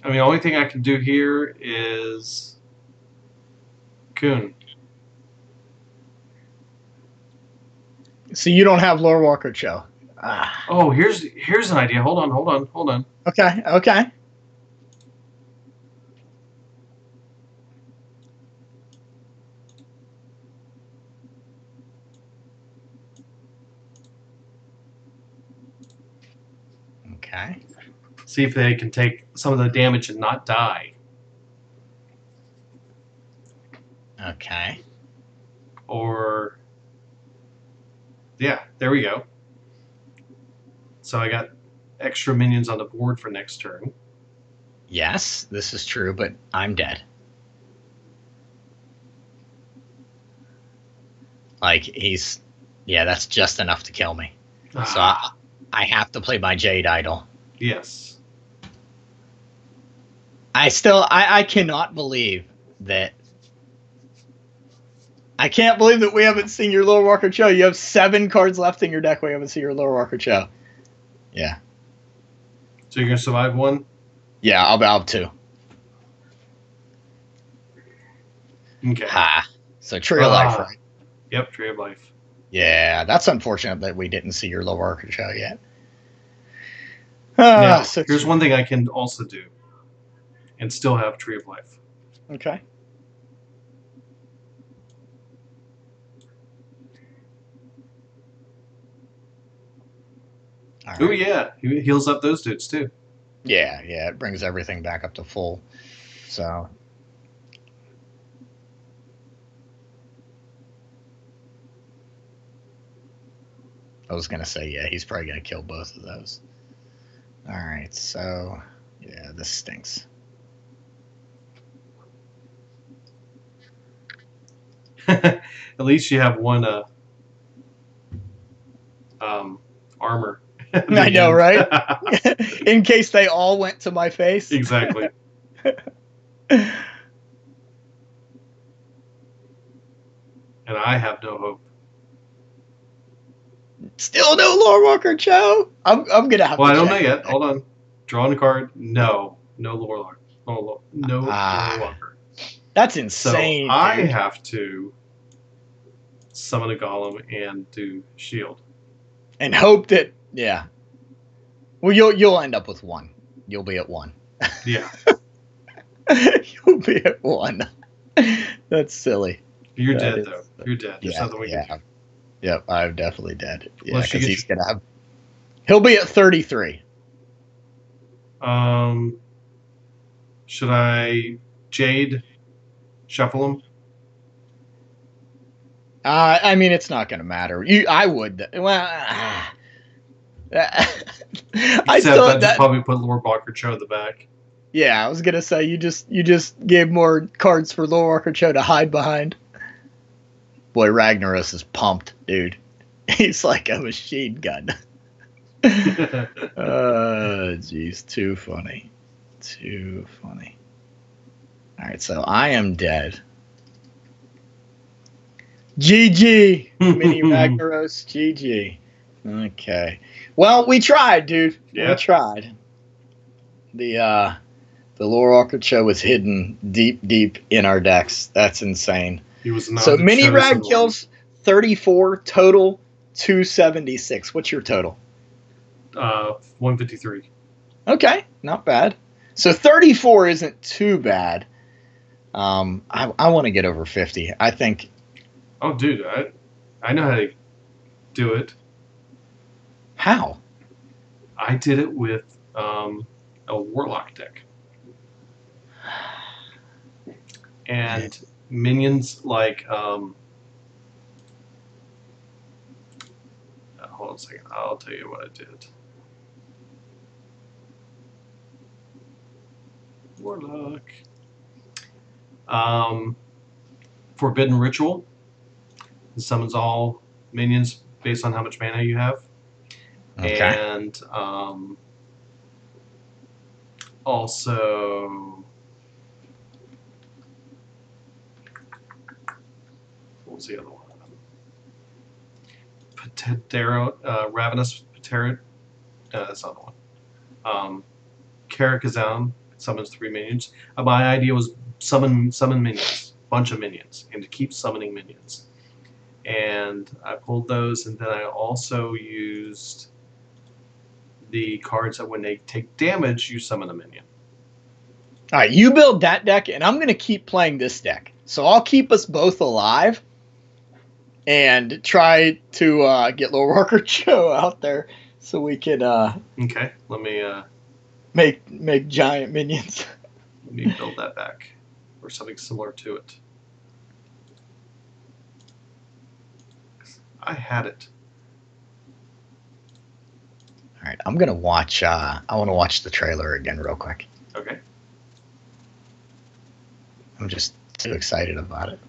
I mean, the only thing I can do here is Coon. So you don't have Lord Walker Cho. Oh, here's an idea. Hold on. Okay. Okay. See if they can take some of the damage and not die. Okay. Or, yeah, there we go. So I got extra minions on the board for next turn. Yes, this is true, but I'm dead. Like, that's just enough to kill me. So I have to play my Jade Idol. Yes. I cannot believe that. I can't believe that we haven't seen your Lord Walker Cho. You have 7 cards left in your deck. We haven't seen your Lord Walker Cho. Yeah. So you're going to survive one? Yeah, I'll have 2. Okay. So Tree of Life, right? Yep, Tree of Life. Yeah, that's unfortunate that we didn't see your Lord Walker Cho yet. Now, So here's one thing I can also do and still have Tree of Life. Okay. All Oh right. yeah, he heals up those dudes too. Yeah, it brings everything back up to full. So I was gonna say, yeah, he's probably gonna kill both of those. All right, so yeah, this stinks. At least you have one armor. I know, right? In case they all went to my face. Exactly. And I have no hope. Still no Lord Walker Cho. I'm gonna have. Well, to I don't check. know yet. Hold on. Drawing a card. No Lord Walker. No Lord Walker. That's So insane. I dude. have to summon a golem and do shield. And hope that Well, you'll end up with 1. You'll be at 1. Yeah. You'll be at 1. That's silly. You're That dead is- though. You're dead. There's nothing we can do. Yep, I'm definitely dead. Yeah, Unless you because get he's gonna have. He'll be at 33. Should I Jade shuffle him? I mean, it's not gonna matter. I would. Well, I Except still I just probably put Lord Walker Cho in the back. Yeah, I was gonna say you just gave more cards for Lord Walker Cho to hide behind. Boy, Ragnaros is pumped, dude. He's like a machine gun. Jeez, too funny. Too funny. Alright, so I am dead. GG! Mini Ragnaros, GG. Okay. Well, we tried, dude. Yeah. We tried. The Lore Walker Cho was hidden deep in our decks. That's insane. He was not So the mini chosen rag one. kills 34, total 276. What's your total? 153. Okay, not bad. So 34 isn't too bad. I want to get over 50. I think. Oh, dude, I know how to do it. How? I did it with a Warlock deck. And minions like hold on a second, I'll tell you what I did. Warlock. Forbidden Ritual. It summons all minions based on how much mana you have. Okay. And also, what was the other one? Ravenous Patero. That's not the one. Karakazam summons 3 minions. My idea was summon minions, bunch of minions, and to keep summoning minions. And I pulled those, and then I also used the cards that when they take damage, you summon a minion. All right, you build that deck, and I'm going to keep playing this deck. So I'll keep us both alive and try to get Lord Walker Cho out there so we can Okay, let me make giant minions. let me build that back, or something similar to it. I had it. All right, I'm gonna watch. I want to watch the trailer again real quick. Okay. I'm just too excited about it.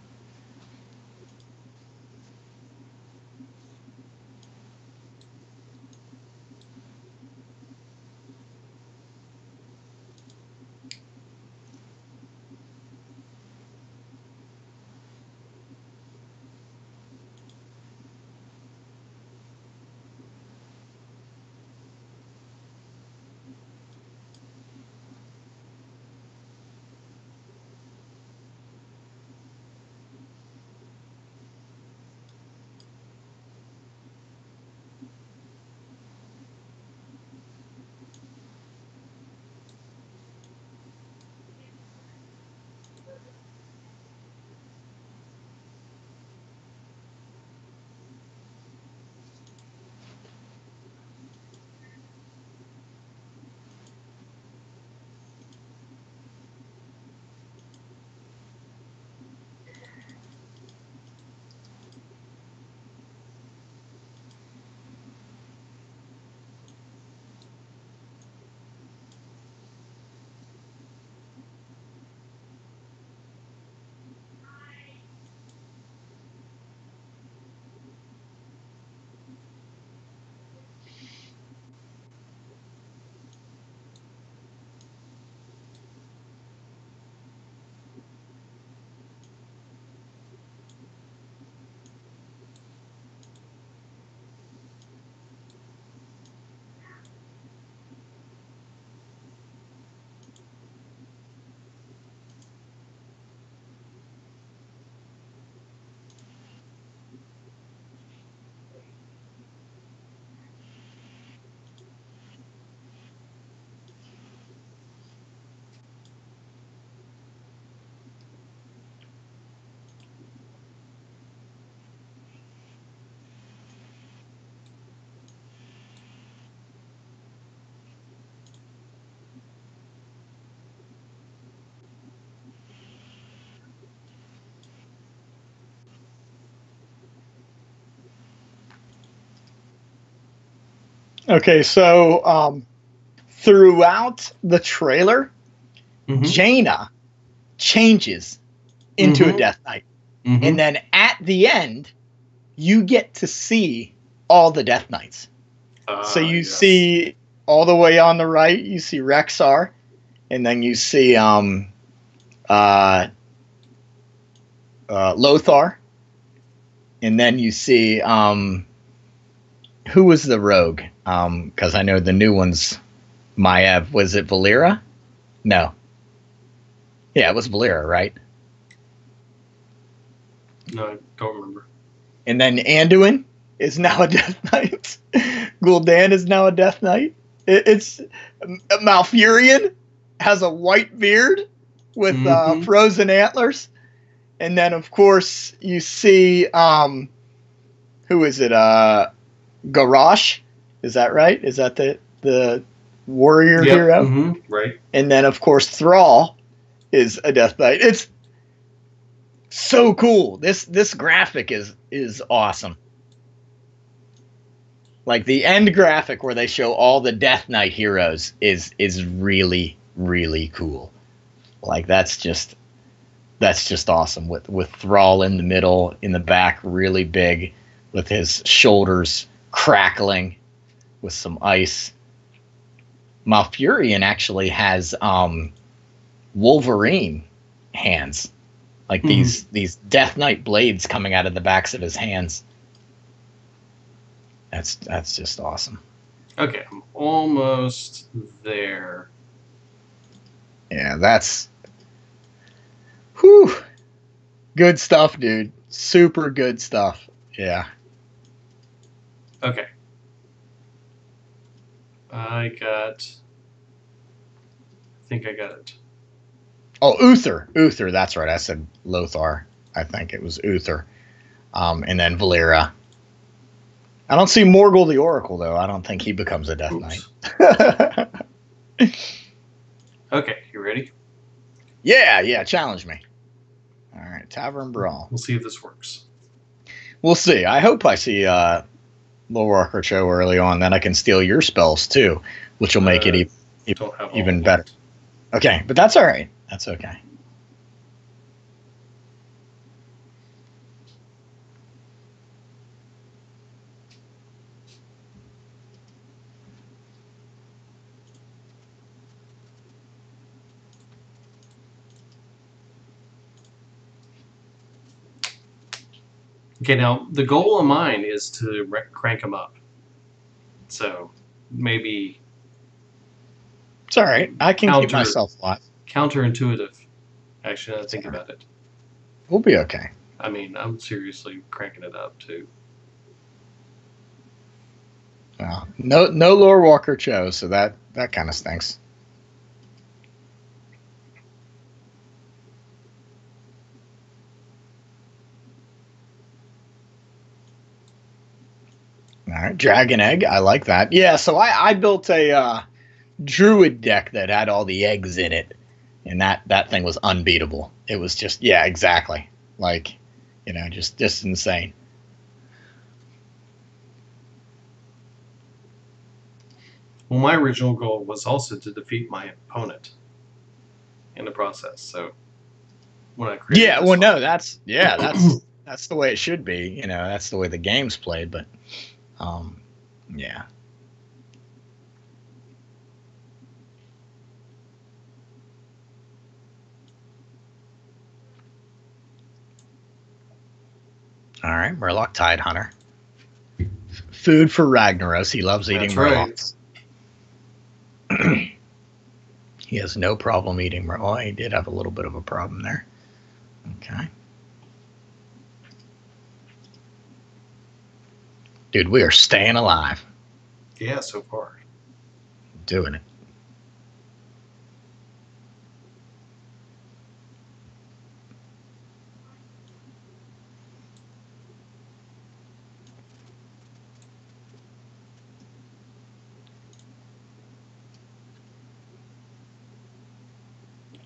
Okay, so throughout the trailer, Jaina changes into a Death Knight. And then at the end, you get to see all the Death Knights. So you see all the way on the right, you see Rexar, and then you see Lothar, and then you see who was the rogue? Because I know the new one's Maiev. Was it Valera? No. Yeah, it was Valera, right? No, I don't remember. And then Anduin is now a Death Knight. Gul'dan is now a Death Knight. It's Malfurion has a white beard with frozen antlers. And then, of course, you see, who is it? Garrosh? Is that right? Is that the warrior hero? Right. And then, of course, Thrall is a Death Knight. It's so cool. This graphic is awesome. Like the end graphic where they show all the Death Knight heroes is really, really cool. Like that's just awesome with Thrall in the middle, in the back, really big, with his shoulders crackling with some ice. Malfurion actually has Wolverine hands, like these Death Knight blades coming out of the backs of his hands. That's just awesome. Okay, I'm almost there. Yeah, that's whew. Good stuff, dude. Super good stuff. Yeah. Okay. I think I got it. Oh, Uther. Uther, that's right. I said Lothar. I think it was Uther. And then Valera. I don't see Morgul the Oracle, though. I don't think he becomes a Death Knight. Okay, you ready? Yeah, challenge me. All right, Tavern Brawl. We'll see if this works. We'll see. I hope I see Lord Walker Cho early on. Then I can steal your spells, too, which will make it even better. Okay, but that's all right. That's okay. Okay, now the goal of mine is to crank them up. So maybe it's all right. I can keep myself alive. Counterintuitive. Actually, now that I think about it. We'll be okay. I mean, I'm seriously cranking it up too. Well, no Lord Walker Cho, so that kind of stinks. All right, Dragon Egg. I like that. Yeah, so I built a Druid deck that had all the eggs in it, and that thing was unbeatable. It was just, yeah, exactly. Like, just insane. Well, my original goal was also to defeat my opponent in the process. So when I created that's the way it should be. That's the way the game's played. But yeah. All right, Murloc Tidehunter. Food for Ragnaros. He loves eating Murlocs. Right. He has no problem eating Murloc. Oh, he did have a little bit of a problem there. Okay. Dude, we are staying alive. Yeah, so far. Doing it.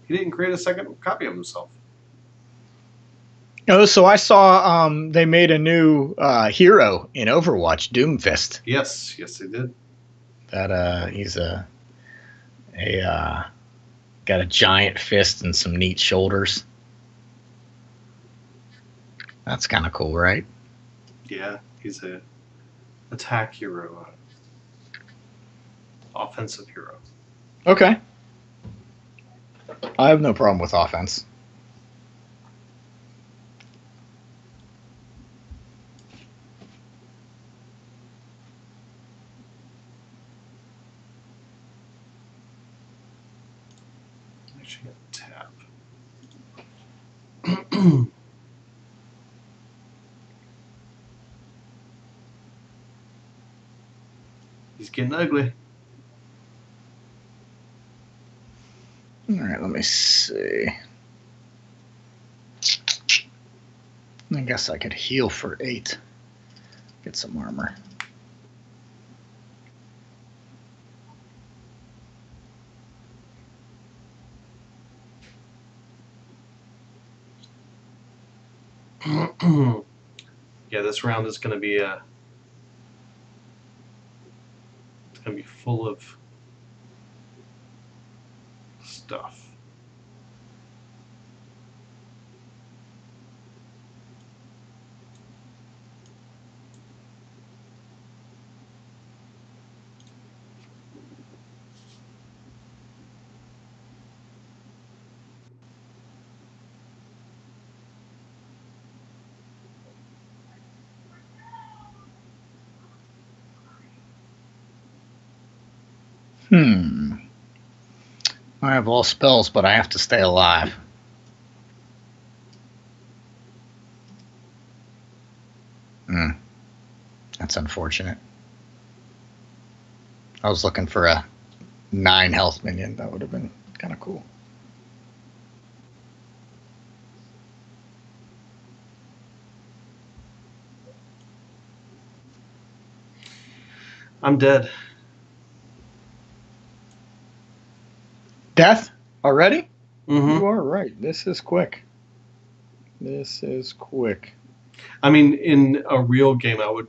He didn't create a second copy of himself. Oh, so I saw they made a new hero in Overwatch, Doomfist. Yes, they did. That he's a Got a giant fist and some neat shoulders. That's kind of cool, right? Yeah, he's a attack hero, offensive hero. Okay. I have no problem with offense. Actually, tap. He's getting ugly. All right, let me see. I guess I could heal for 8. Get some armor. Yeah, this round is going to be it's going to be full of stuff. I have all spells, but I have to stay alive. That's unfortunate. I was looking for a 9 health minion. That would have been kind of cool. I'm dead. Death? Already? Mm-hmm. You are right. This is quick. This is quick. I mean, in a real game, I would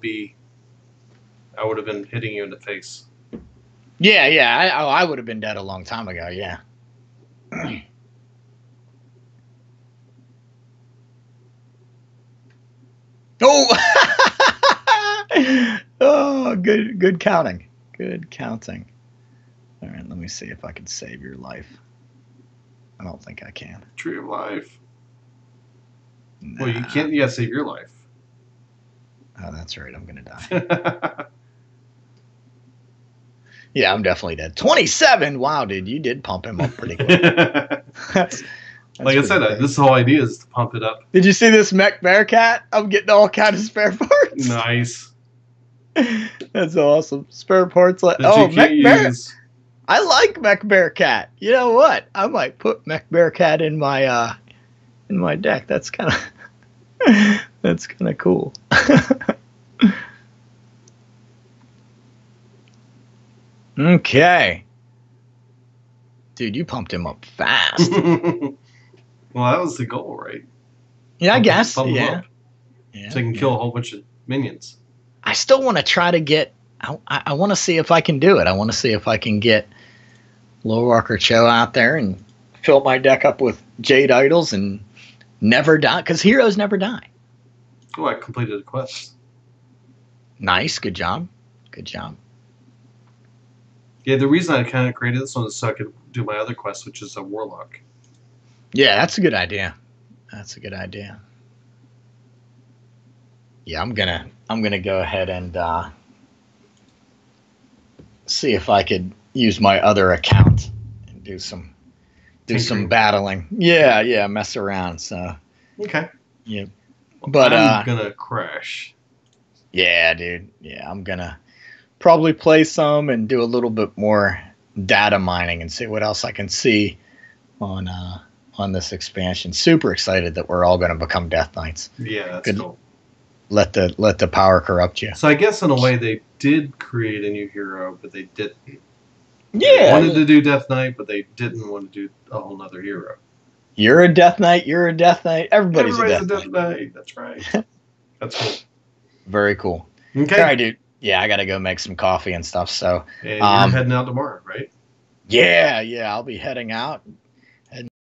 have been hitting you in the face. Yeah. I would have been dead a long time ago, yeah. Oh! Oh, good counting. Good counting. All right, let me see if I can save your life. I don't think I can. Tree of life. Nah. Well, you can't. You gotta save your life. Oh, that's right. I'm gonna die. Yeah, I'm definitely dead. 27. Wow, dude, you did pump him up pretty quick. That's like I said, this whole idea is to pump it up. Did you see this mech Bearcat? I'm getting all kind of spare parts. Nice. That's awesome. Spare parts like That Mech Bear. use. I like Mech Bearcat. You know what? I might put Mech Bearcat in my deck. That's kind of cool. Okay. Dude, you pumped him up fast. Well, that was the goal, right? Yeah, I guess. Pump him Yeah. up so you can kill a whole bunch of minions. I still want to try to get. I want to see if I can do it. I want to see if I can get Lowwalker Cho out there and fill my deck up with Jade Idols and never die, because heroes never die. Oh, I completed a quest. Nice, good job, good job. Yeah, the reason I kind of created this one is so I could do my other quest, which is a warlock. Yeah, that's a good idea. That's a good idea. Yeah, I'm gonna go ahead and see if I could use my other account and do some battling. Yeah, mess around. So Okay. yeah, but I'm gonna crash. Yeah, dude. Yeah, I'm gonna probably play some and do a little bit more data mining and see what else I can see on this expansion. Super excited that we're all gonna become Death Knights. Yeah, that's Good. cool. Let the power corrupt you. So I guess in a way they did create a new hero, but they didn't. Yeah. They wanted to do Death Knight, but they didn't want to do a whole nother hero. You're a Death Knight. You're a Death Knight. Everybody's a Death Death Knight. Knight. That's right. That's cool. Very cool. Okay. All right, dude. Yeah, I gotta go make some coffee and stuff. So And you're heading out tomorrow, right? yeah, I'll be heading out. Heading